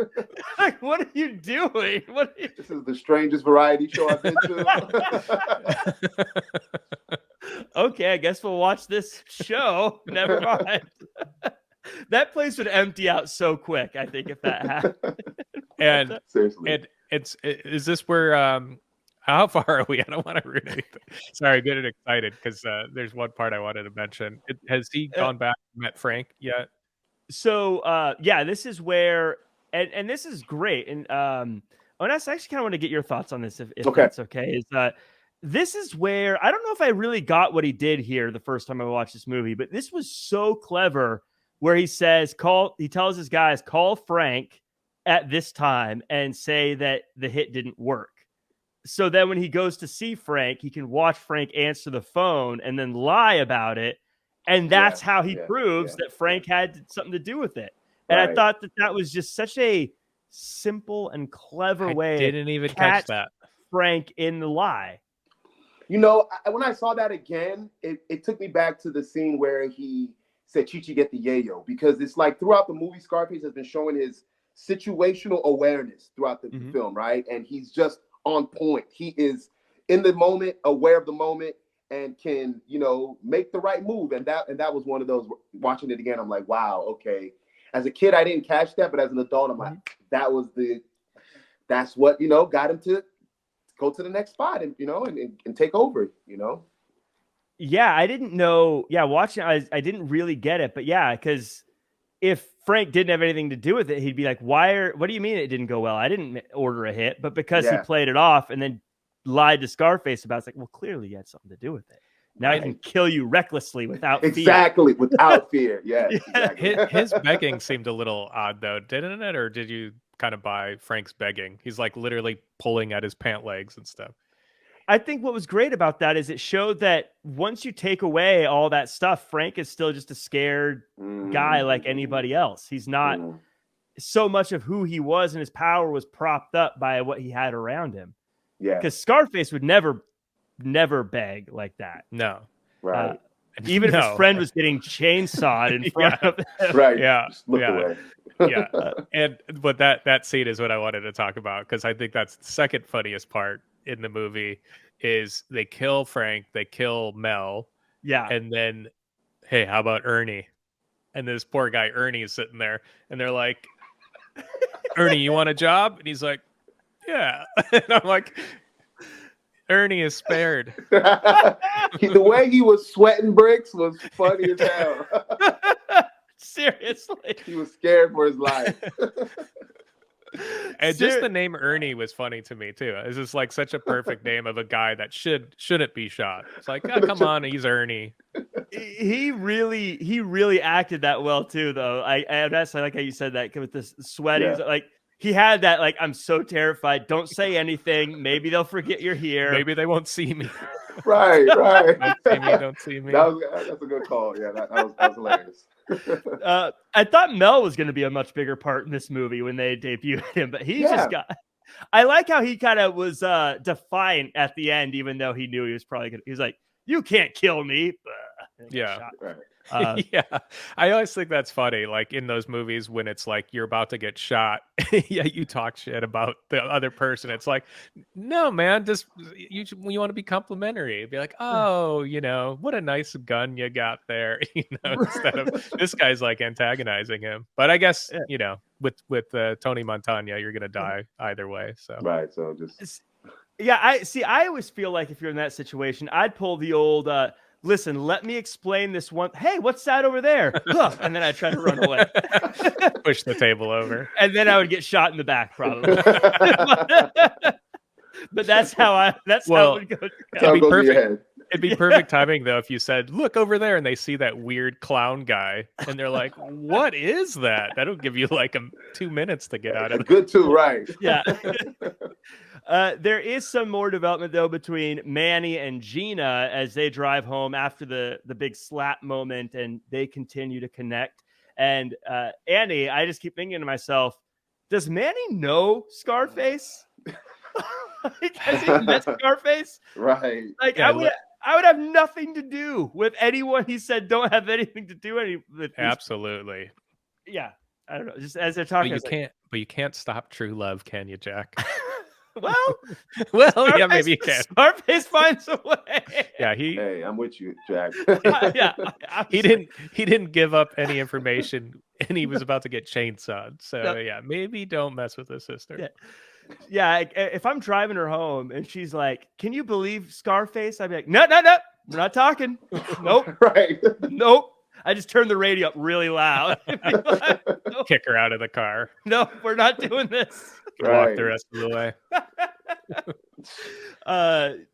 Like, what are you doing? This is the strangest variety show I've been to. Okay, I guess we'll watch this show. Never mind. That place would empty out so quick, I think, if that happened. And seriously, is this where how far are we? I don't want to ruin anything. Sorry, getting excited because there's one part I wanted to mention. Has he gone back and met Frank yet? So this is where, and this is great. And Ones, I actually kind of want to get your thoughts on this, if that's okay. This is where I don't know if I really got what he did here the first time I watched this movie, but this was so clever. Where he says, he tells his guys, call Frank at this time and say that the hit didn't work. So then when he goes to see Frank, he can watch Frank answer the phone and then lie about it. And that's how he proves that Frank had something to do with it. And I thought that was just such a simple and clever way. Didn't even catch that. Frank in the lie. You know, when I saw that again, it took me back to the scene where he said, Chi-Chi, get the yayo. Because it's like throughout the movie, Scarface has been showing his situational awareness throughout the film, right? And he's just on point. He is in the moment, aware of the moment, and can, you know, make the right move. And that was one of those. Watching it again, I'm like, wow, okay. As a kid, I didn't catch that, but as an adult, I'm like, that's what, you know, got him to go to the next spot and, you know, and take over, you know. Yeah, I didn't know. Yeah, watching, I didn't really get it, but yeah, because if Frank didn't have anything to do with it, he'd be like, what do you mean it didn't go well? I didn't order a hit. But because he played it off and then lied to Scarface about it, it's like, well, clearly you had something to do with it. Now I can kill you recklessly without fear. Without fear. Yeah. Exactly. His begging seemed a little odd, though, didn't it? Or did you kind of buy Frank's begging? He's like literally pulling at his pant legs and stuff. I think what was great about that is it showed that once you take away all that stuff, Frank is still just a scared guy like anybody else. He's not so much of who he was, and his power was propped up by what he had around him. Yeah. Because Scarface would never beg like that. No. Right. Even if his friend was getting chainsawed in front of him. Right. Yeah. Just look away. But that scene is what I wanted to talk about, because I think that's the second funniest part in the movie is they kill Frank, they kill Mel, Yeah. and then, hey, how about Ernie? And this poor guy Ernie is sitting there, and they're like, Ernie, you want a job? And he's like, yeah. And I'm like, Ernie is spared. The way he was sweating bricks was funny as hell. Seriously. He was scared for his life. And just the name Ernie was funny to me too. It's just like such a perfect name of a guy that shouldn't be shot. It's like, oh, come on, he's Ernie. He really acted that well too, though. I that's like how you said that with the sweating. Yeah. Like he had that, like, I'm so terrified. Don't say anything. Maybe they'll forget you're here. Maybe they won't see me. Right. Don't see me. That's a good call. Yeah, that was hilarious. I thought Mel was going to be a much bigger part in this movie when they debuted him, but he just got. I like how he kind of was defiant at the end, even though he knew he was probably going to. He was like, "You can't kill me." Yeah. Yeah, I always think that's funny, like in those movies when it's like you're about to get shot. Yeah, you talk shit about the other person. It's like, no, man, just you want to be complimentary. Be like, oh, what a nice gun you got there. Instead of this guy's like antagonizing him. But I guess with Tony Montana, you're gonna die either way. So right, so just I always feel like if you're in that situation, I'd pull the old listen, let me explain this one. Hey, what's that over there? And then I try to run away. Push the table over. And then I would get shot in the back, probably. But that's how it would go. It'd be perfect. It'd be perfect timing, though, if you said, look over there, and they see that weird clown guy, and they're like, what is that? That'll give you like 2 minutes to get out of it. Good too, right. Yeah. There is some more development, though, between Manny and Gina as they drive home after the big slap moment, and they continue to connect. And Annie, I just keep thinking to myself, does Manny know Scarface? Like, has he met Scarface? Right. Like, yeah, I would have nothing to do with anyone he said don't have anything to do with. Absolutely. Yeah. I don't know. Just as they're talking, but you can't stop true love, can you, Jack? Well, Scarface, yeah, maybe you can. Scarface finds a way. Yeah, Hey, I'm with you, Jack. Yeah, he didn't give up any information, and he was about to get chainsawed. So yeah, maybe don't mess with his sister. Yeah, if I'm driving her home and she's like, "Can you believe Scarface?" I'd be like, "No, we're not talking. Nope, right, nope." I just turn the radio up really loud. Like, nope. Kick her out of the car. No, we're not doing this. Walk the rest of the way.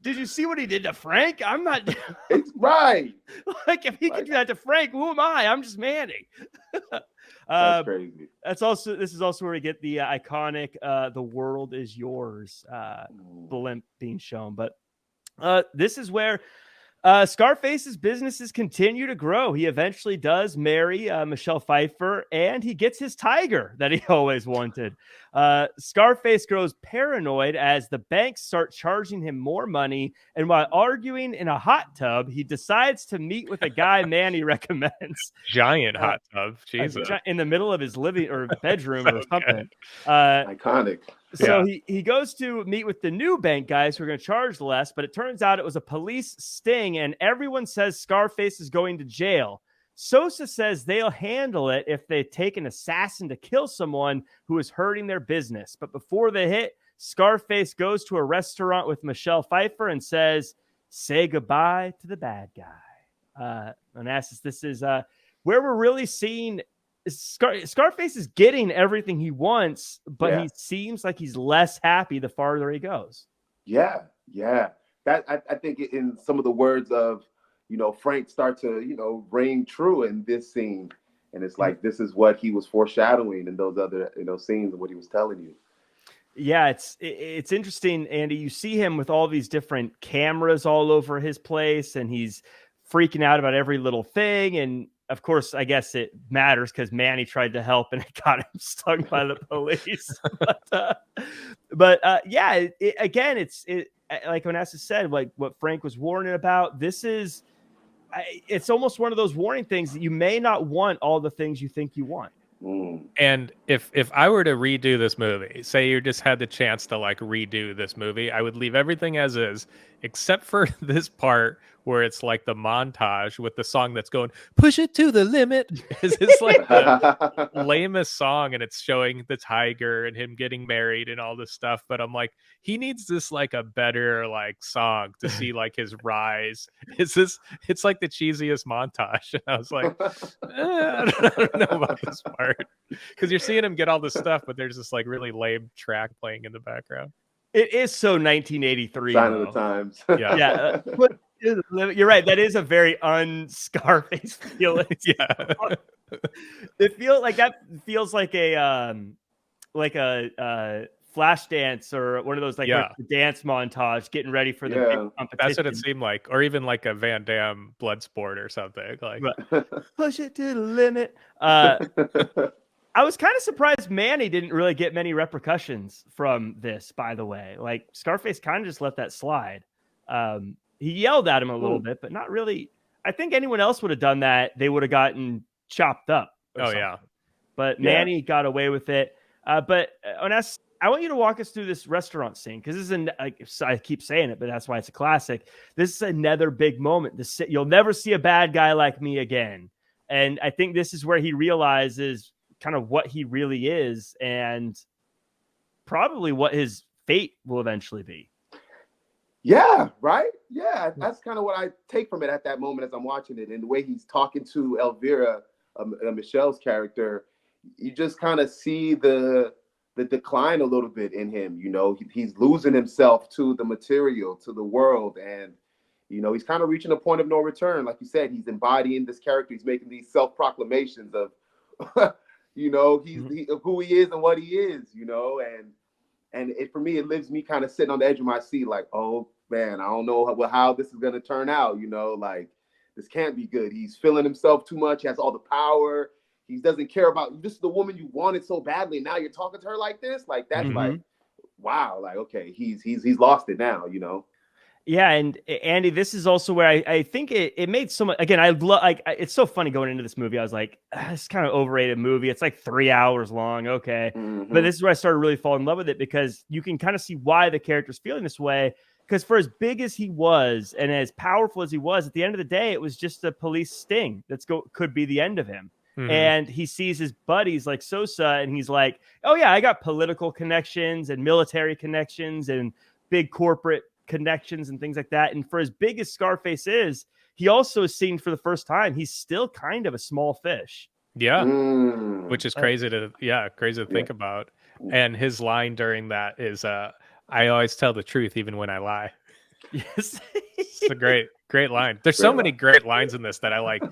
Did you see what he did to Frank? I'm not. It's right. Like, if he could do that to Frank, who am I? I'm just Manny. That's crazy. This is also where we get the iconic "The World Is Yours" blimp being shown. But this is where Scarface's businesses continue to grow. He eventually does marry Michelle Pfeiffer, and he gets his tiger that he always wanted. Scarface grows paranoid as the banks start charging him more money, and while arguing in a hot tub, he decides to meet with a guy Manny recommends. Giant hot tub, Jesus! In the middle of his living or bedroom so or something. Iconic. So he goes to meet with the new bank guys who are going to charge less, but it turns out it was a police sting, and everyone says Scarface is going to jail. Sosa says they'll handle it if they take an assassin to kill someone who is hurting their business. But before they hit, Scarface goes to a restaurant with Michelle Pfeiffer and says, "Say goodbye to the bad guy." Onassis, this is where we're really seeing Scarface is getting everything he wants, but he seems like he's less happy the farther he goes. Yeah. That I think in some of the words of Frank start to ring true in this scene, and it's like this is what he was foreshadowing in those other scenes and what he was telling you. Yeah, it's interesting, Andy. You see him with all these different cameras all over his place, and he's freaking out about every little thing. And of course, I guess it matters because Manny tried to help and it got him stung by the police. But again, it's like Vanessa said, like what Frank was warning about. This is, it's almost one of those warning things that you may not want all the things you think you want. And if I were to redo this movie, say you just had the chance to like redo this movie, I would leave everything as is, except for this part where it's like the montage with the song that's going "Push It to the Limit." It's like the lamest song, and it's showing the tiger and him getting married and all this stuff. But I'm like, he needs this like a better like song to see like his rise. It's like the cheesiest montage. And I was like, I don't know about this part. Because you're seeing him get all this stuff, but there's this like really lame track playing in the background. It is so 1983. Sign of the times. Yeah. You're right. That is a very un-Scarface feeling. Yeah. It feels like a flash dance or one of those like dance montage getting ready for the big competition. That's what it seemed like, or even like a Van Damme blood sport or something. Like push it to the limit. I was kind of surprised Manny didn't really get many repercussions from this, by the way. Like Scarface kind of just let that slide. He yelled at him a little bit, but not really. I think anyone else would have done that. They would have gotten chopped up. But Manny got away with it. But Oness, I want you to walk us through this restaurant scene because this is I keep saying it, but that's why it's a classic. This is another big moment. You'll never see a bad guy like me again. And I think this is where he realizes kind of what he really is and probably what his fate will eventually be. Yeah, right? Yeah, that's kind of what I take from it at that moment as I'm watching it. And the way he's talking to Elvira, Michelle's character, you just kind of see the decline a little bit in him. You know, he's losing himself to the material, to the world. And, you know, he's kind of reaching a point of no return. Like you said, he's embodying this character. He's making these self-proclamations of, you know, who he is and what he is, you know. And for me, it leaves me kind of sitting on the edge of my seat like, oh, man, I don't know how this is going to turn out, you know, like this can't be good. He's feeling himself too much. He has all the power. He doesn't care about, this is the woman you wanted so badly. Now you're talking to her like this. Like, that's like, wow. Like, okay, he's lost it now, you know? Yeah. And Andy, this is also where I think it made so much, again, it's so funny going into this movie. I was like, it's kind of overrated movie. It's like 3 hours long. Okay. But this is where I started really falling in love with it because you can kind of see why the character's feeling this way. Because for as big as he was and as powerful as he was, at the end of the day, it was just a police sting could be the end of him. And he sees his buddies like Sosa and he's like, oh yeah, I got political connections and military connections and big corporate connections and things like that. And for as big as Scarface is, he also is seen for the first time. He's still kind of a small fish. Yeah. Which is crazy to think about. And his line during that is, I always tell the truth even when I lie. Yes. It's a great line. There's so many great lines in this that I like.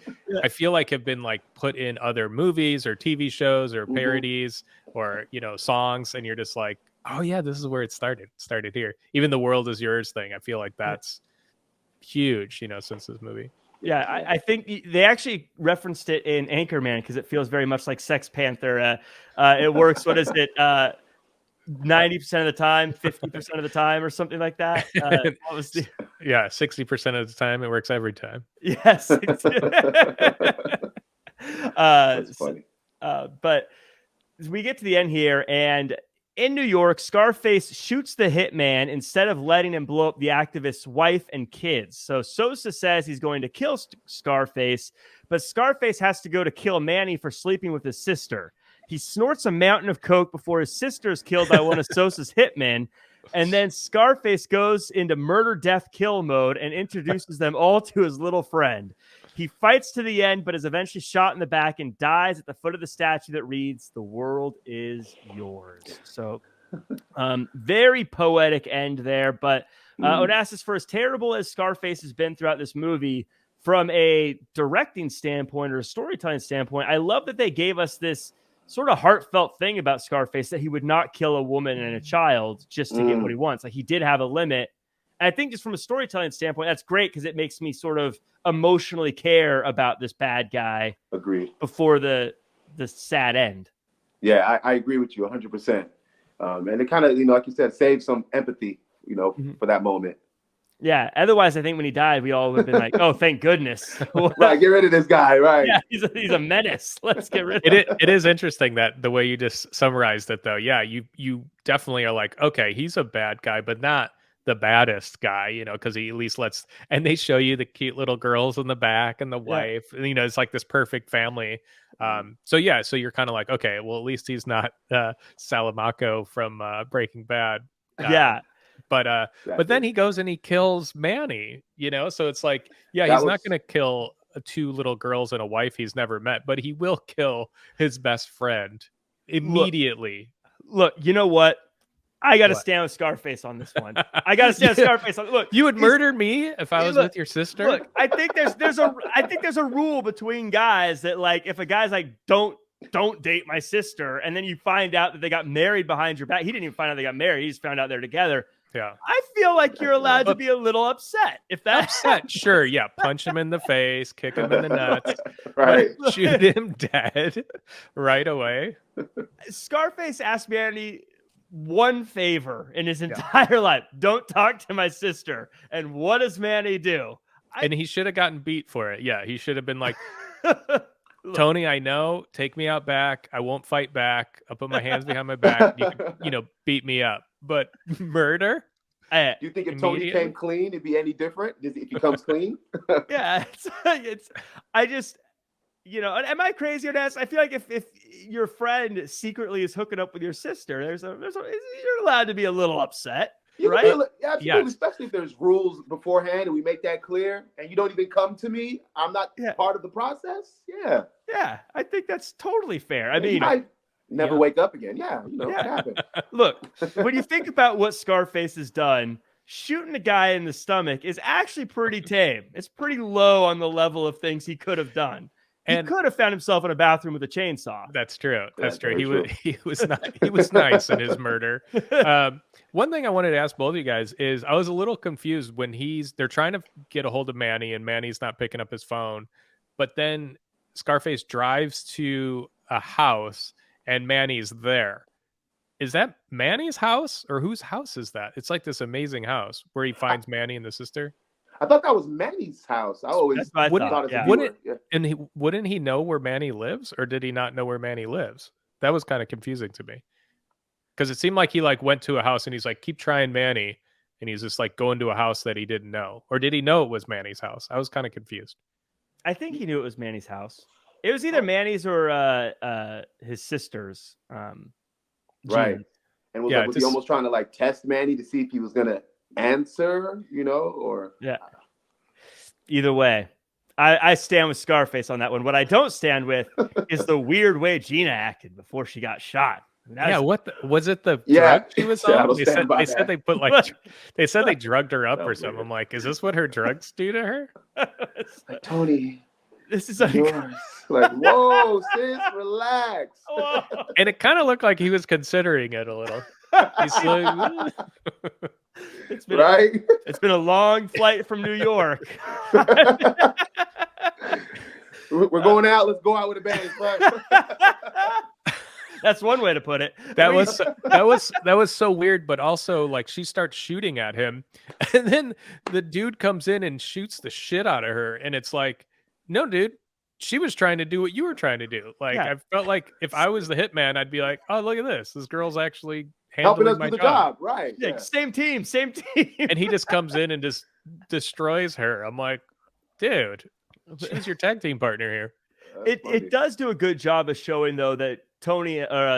I feel like have been like put in other movies or TV shows or parodies or, you know, songs. And you're just like, oh yeah, this is where it started. It started here. Even the world is yours thing. I feel like that's huge, you know, since this movie. Yeah, I think they actually referenced it in Anchorman because it feels very much like Sex Panther. It works. What is it? 90% of the time, 50% of the time, or something like that. What was 60% of the time. It works every time. Yes. That's funny. But we get to the end here, and in New York, Scarface shoots the hitman instead of letting him blow up the activist's wife and kids. So Sosa says he's going to kill Scarface, but Scarface has to go to kill Manny for sleeping with his sister. He snorts a mountain of coke before his sister is killed by one of Sosa's hitmen. And then Scarface goes into murder, death, kill mode and introduces them all to his little friend. He fights to the end, but is eventually shot in the back and dies at the foot of the statue that reads, "The world is yours." So very poetic end there. But Onassis, for as terrible as Scarface has been throughout this movie, from a directing standpoint or a storytelling standpoint, I love that they gave us this sort of heartfelt thing about Scarface, that he would not kill a woman and a child just to get what he wants. Like, he did have a limit. And I think just from a storytelling standpoint, that's great because it makes me sort of emotionally care about this bad guy. Agreed. Before the sad end. Yeah, I agree with you 100%. And it kind of, you know, like you said, saves some empathy, you know, for that moment. Yeah. Otherwise, I think when he died, we all would have been like, "Oh, thank goodness." Right, get rid of this guy. Right. Yeah, he's a menace. Let's get rid of It him. it is interesting that the way you just summarized it, though. Yeah, you definitely are like, okay, he's a bad guy, but not the baddest guy, because he at least lets. And they show you the cute little girls in the back and the Yeah. wife. And, it's like this perfect family. So yeah, so you're kind of like, okay, well, at least he's not Salamaco from Breaking Bad. Yeah. But then he goes and he kills Manny, so it's like, yeah, he's not going to kill two little girls and a wife he's never met, but he will kill his best friend immediately. Look, you know what? I got to What? stand with Scarface on this one. I got to stand with Scarface on. Look, you would murder me if I was with your sister. Look, I think there's a rule between guys that, like, if a guy's like, don't date my sister, and then you find out that they got married behind your back. He didn't even find out they got married. He just found out they're together. Yeah. I feel like you're allowed to be a little upset. If that's upset, sure. Yeah. Punch him in the face, kick him in the nuts, right. Shoot him dead right away. Scarface asked Manny one favor in his entire life. Don't talk to my sister. And what does Manny do? And he should have gotten beat for it. Yeah. He should have been like, Tony, I know, take me out back. I won't fight back. I'll put my hands behind my back. You can, beat me up. But murder? Do you think if Tony came clean, it'd be any different? If he comes clean? Yeah. I just, am I crazy or not? I feel like if your friend secretly is hooking up with your sister, you're allowed to be a little upset. Right? Yeah, absolutely. Yes. Especially if there's rules beforehand and we make that clear and you don't even come to me. I'm not part of the process. Yeah. Yeah. I think that's totally fair. I mean, I never wake up again. Yeah. It happened. Look, when you think about what Scarface has done, shooting a guy in the stomach is actually pretty tame. It's pretty low on the level of things he could have done. And he could have found himself in a bathroom with a chainsaw. That's true. That's true. He was nice in his murder. One thing I wanted to ask both of you guys is I was a little confused when they're trying to get a hold of Manny and Manny's not picking up his phone, but then Scarface drives to a house and Manny's there. Is that Manny's house or whose house is that? It's like this amazing house where he finds Manny and the sister. I thought that was Manny's house. I always thought wouldn't he know where Manny lives, or did he not know where Manny lives? That was kind of confusing to me. Because it seemed like he went to a house and he's like, keep trying Manny, and he's just like going to a house that he didn't know. Or did he know it was Manny's house? I was kind of confused. I think he knew it was Manny's house. It was either Manny's or his sister's. Right. And was he almost trying to test Manny to see if he was gonna answer, or either way, I stand with Scarface on that one. What I don't stand with is the weird way Gina acted before she got shot. Was it the drug she was on? They said they put they said they drugged her up or something. I'm like, is this what her drugs do to her? Tony, this is yours. Whoa, sis, relax. And it kind of looked like he was considering it a little. He's like, it's been a long flight from New York. We're going out. Let's go out with a bang. That's one way to put it. That was so weird, but also she starts shooting at him, and then the dude comes in and shoots the shit out of her, and it's like, no, dude, she was trying to do what you were trying to do. I felt like if I was the hitman, I'd be like, oh, look at this. This girl's actually helping us do the job. Right. Yeah. Same team. And he just comes in and just destroys her. I'm like, dude, she's your tag team partner here. It does do a good job of showing, though, that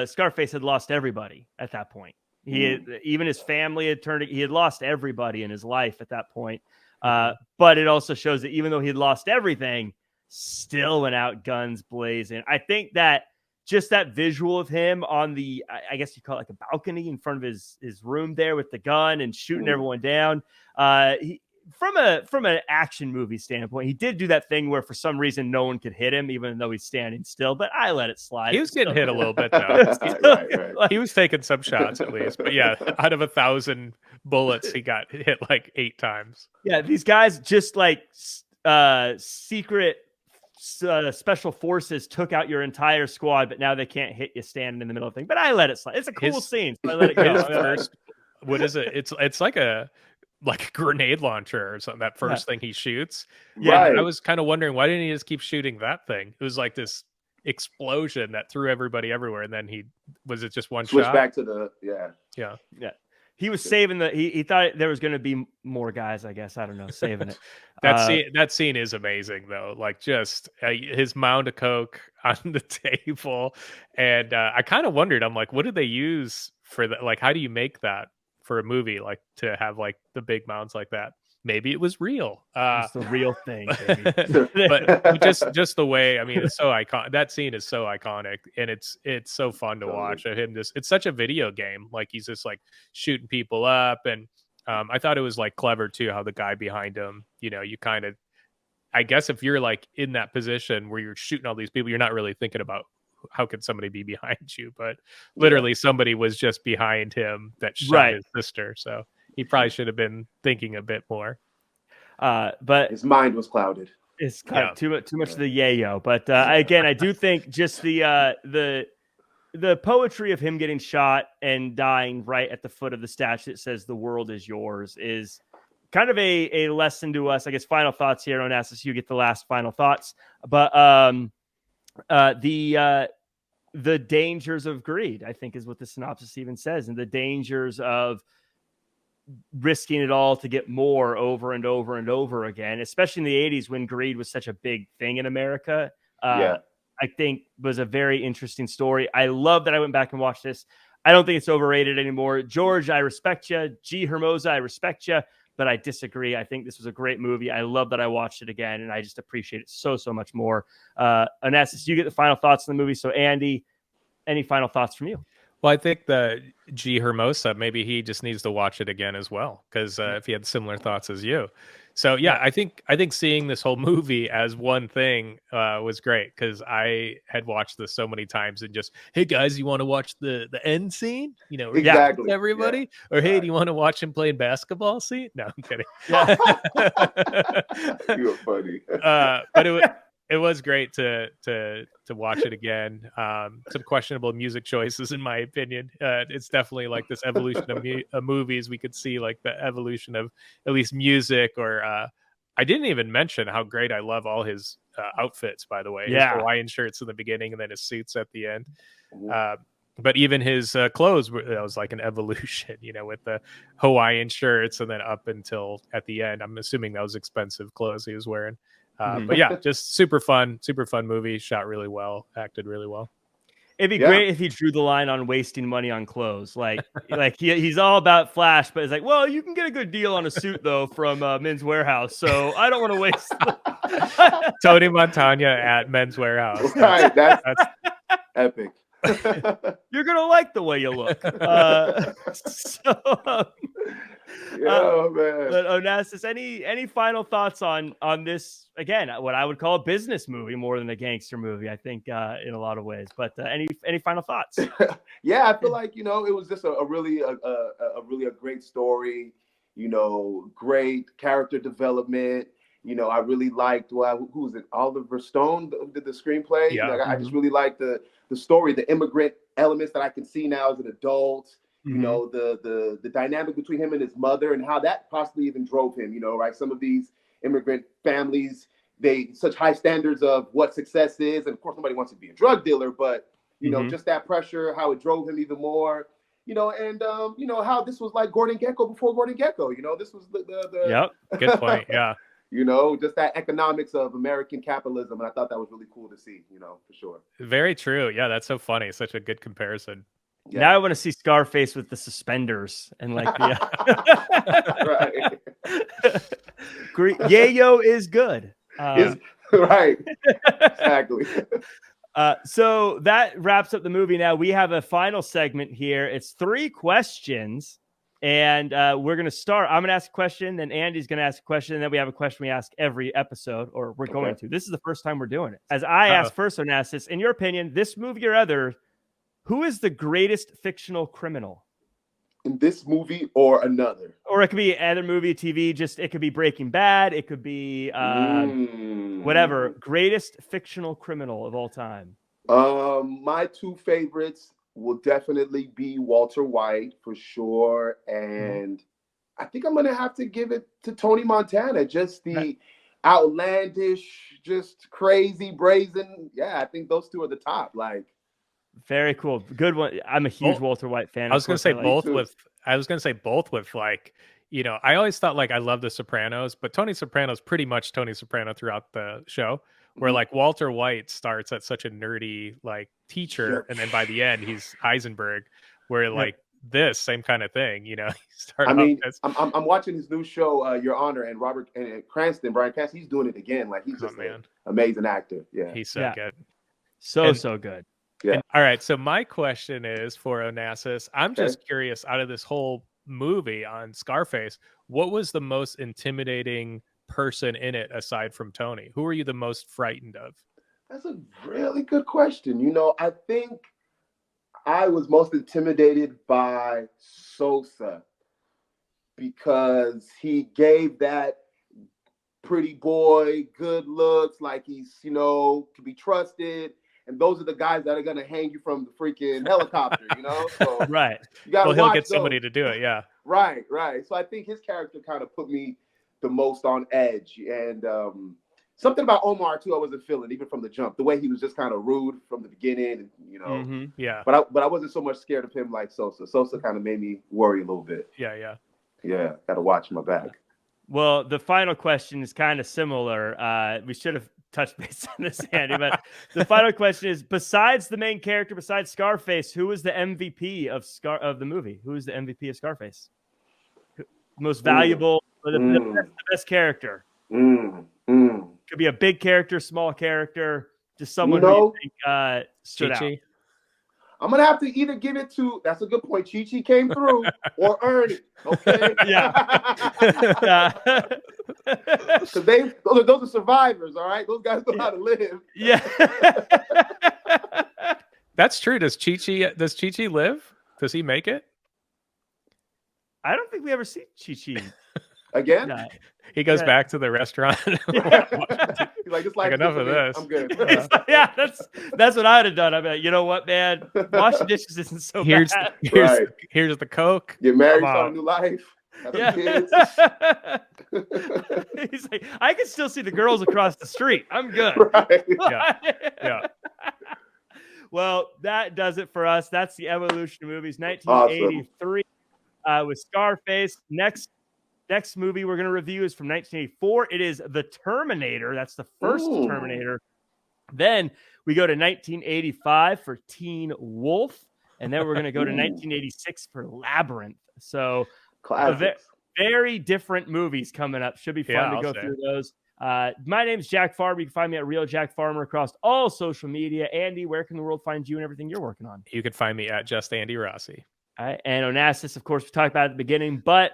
Scarface had lost everybody at that point. Even his family he had lost everybody in his life at that point. But it also shows that even though he had lost everything, still went out guns blazing. I think that just that visual of him on the, I guess you call it a balcony in front of his room there with the gun and shooting everyone down. From an action movie standpoint, he did do that thing where for some reason no one could hit him, even though he's standing still. But I let it slide. He was getting hit a little bit though. Right. He was taking some shots at least. But yeah, out of 1,000 bullets, he got hit 8 times. Yeah, these guys just secret special forces took out your entire squad, but now they can't hit you standing in the middle of the thing. But I let it slide. It's a cool scene, so I let it go. What is it? It's like a like a grenade launcher or something. That first thing he shoots. Yeah. And Right. I was kind of wondering, why didn't he just keep shooting that thing? It was like this explosion that threw everybody everywhere, and then was it just one Switch shot? back to the Yeah. He was saving he thought there was going to be more guys, I guess. I don't know, saving it. That scene is amazing though. Like just his mound of coke on the table, and I kind of wondered. I'm like, what did they use for that? Like, how do you make that for a movie? Like to have like the big mounds like that? Maybe it was real. It's the real thing, baby. but just the way, I mean, it's so iconic. That scene is so iconic, and it's so fun to watch. It's such a video game. Like he's just like shooting people up, and I thought it was like clever too how the guy behind him, you know, you kind of, I guess if you're like in that position where you're shooting all these people, you're not really thinking about how could somebody be behind you, but literally somebody was just behind him that shot his sister. So he probably should have been thinking a bit more. But his mind was clouded. It's kind of too much of the yayo. But again, I do think just the poetry of him getting shot and dying right at the foot of the statue that says "the world is yours" is kind of a lesson to us. I guess final thoughts here. Onassis, you get the last final thoughts. But the dangers of greed, I think, is what the synopsis even says, and the dangers of risking it all to get more over and over and over again, especially in the 80s when greed was such a big thing in America. I think was a very interesting story. I love that I went back and watched this. I don't think it's overrated anymore. George, I respect you. G. Hermosa, I respect you, but I disagree. I think this was a great movie. I love that I watched it again, and I just appreciate it so much more. Onassis, you get the final thoughts on the movie. So Andy, any final thoughts from you? Well, I think the G. Hermosa, maybe he just needs to watch it again as well, because if he had similar thoughts as you. So yeah, I think seeing this whole movie as one thing was great, because I had watched this so many times and just, hey guys, you want to watch the end scene? You know, exactly. Everybody, or hey, do you want to watch him playing basketball scene? No, I'm kidding. You're funny. But it was great to watch it again. Some questionable music choices, in my opinion. It's definitely like this evolution of movies. We could see like the evolution of at least music. Or I didn't even mention how great I love all his outfits. By the way, his Hawaiian shirts in the beginning and then his suits at the end. But even his clothes, that was like an evolution, you know, with the Hawaiian shirts and then up until at the end. I'm assuming that was expensive clothes he was wearing. But yeah, just super fun movie. Shot really well, acted really well. It'd be great if he drew the line on wasting money on clothes. Like he's all about flash, but it's like, well, you can get a good deal on a suit though from Men's Warehouse, so I don't want to waste. Tony Montana at Men's Warehouse. Right, that's epic. You're gonna like the way you look. Man. But Onassis, any final thoughts on this? Again, what I would call a business movie more than a gangster movie, I think, in a lot of ways. But any final thoughts? Yeah, I feel like, you know, it was just a really great story. You know, great character development. You know, I really liked who was it? Oliver Stone did the screenplay. Yeah. Like, I just really liked the story, the immigrant elements that I can see now as an adult. You know, the dynamic between him and his mother and how that possibly even drove him, you know, right? Some of these immigrant families, they such high standards of what success is. And of course, nobody wants to be a drug dealer, but, you know, just that pressure, how it drove him even more, you know, and, you know, how this was like Gordon Gekko before Gordon Gekko, you know, this was the Yep, good point, yeah. You know, just that economics of American capitalism. And I thought that was really cool to see, you know, for sure. Very true. Yeah, that's so funny. Such a good comparison. Yeah. Now I want to see Scarface with the suspenders and like the Yayo is good. Right. Exactly. So that wraps up the movie. Now we have a final segment here. It's 3 questions. And we're going to start. I'm going to ask a question, then Andy's going to ask a question, and then we have a question we ask every episode, or we're going to. This is the first time we're doing it. As I ask first, Onassis, in your opinion, this movie or other, who is the greatest fictional criminal? In this movie or another? Or it could be other movie, TV, just it could be Breaking Bad. It could be whatever. Greatest fictional criminal of all time. My 2 favorites will definitely be Walter White for sure, and I think I'm gonna have to give it to Tony Montana. Just the outlandish, just crazy, brazen. Yeah, I think those two are the top. Like, very cool, good one. I'm a huge Walter White fan. I was gonna say both with. Like, you know, I always thought like I love The Sopranos, but Tony Soprano's pretty much Tony Soprano throughout the show. Where like Walter White starts at such a nerdy like teacher, and then by the end he's Heisenberg. Where like this same kind of thing, you know. I'm watching his new show, Your Honor, and Bryan Cranston, he's doing it again. Like he's just an amazing actor. Yeah, he's so good, so good. Yeah. And, all right, so my question is for Onassis. I'm just curious, out of this whole movie on Scarface, what was the most intimidating person in it aside from Tony? Who are you the most frightened of? That's a really good question. You know, I think I was most intimidated by Sosa because he gave that pretty boy good looks, like he's, you know, to be trusted. And those are the guys that are going to hang you from the freaking helicopter, you know? So right. You gotta he'll get somebody to do it, yeah. Right. So I think his character kind of put me the most on edge. And something about Omar, too, I wasn't feeling, even from the jump. The way he was just kind of rude from the beginning, you know? Yeah. But I wasn't so much scared of him like Sosa. Sosa kind of made me worry a little bit. Yeah, got to watch my back. Well, the final question is kind of similar. We should have touched base on this, Andy, but the final question is, besides the main character, besides Scarface, who was the MVP of the movie? Who is the MVP of Scarface? Most valuable, the best character. Could be a big character, small character, just someone who you think stood out. I'm going to have to either give it to, that's a good point, Chi-Chi came through, or Ernie, okay? Yeah. Because those are survivors, all right? Those guys know how to live. Yeah. That's true. Does Chi-Chi live? Does he make it? I don't think we ever see Chi-Chi. Again? No. He goes back to the restaurant. He's like, it's like enough of this. I'm good. Yeah, that's what I would have done. I'd be like, you know what, man? Washing dishes isn't so bad. Here's the Coke. Get married, start a new life. Have kids. He's like, I can still see the girls across the street. I'm good. Right. Yeah. Well, that does it for us. That's the Evolution of Movies, 1983, with Scarface. Next movie we're going to review is from 1984. It is The Terminator. That's the first Terminator. Then we go to 1985 for Teen Wolf. And then we're going to go to 1986 for Labyrinth. So very different movies coming up. Should be fun to go through those. My name's Jack Farmer. You can find me at Real Jack Farmer across all social media. Andy, where can the world find you and everything you're working on? You can find me at Just Andy Rossi. All right. And Onassis, of course, we talked about it at the beginning, but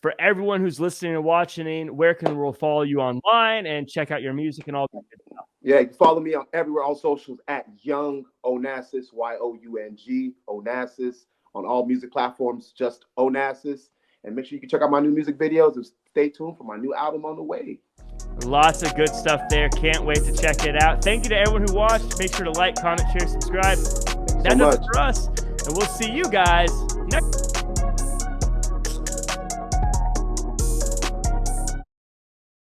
for everyone who's listening and watching, where can the world follow you online and check out your music and all that good stuff? Yeah, you can follow me on everywhere on socials at Young Onassis, Young Onassis, on all music platforms, just Onassis. And make sure you can check out my new music videos and stay tuned for my new album on the way. Lots of good stuff there. Can't wait to check it out. Thank you to everyone who watched. Make sure to like, comment, share, subscribe. That does it for us. And we'll see you guys next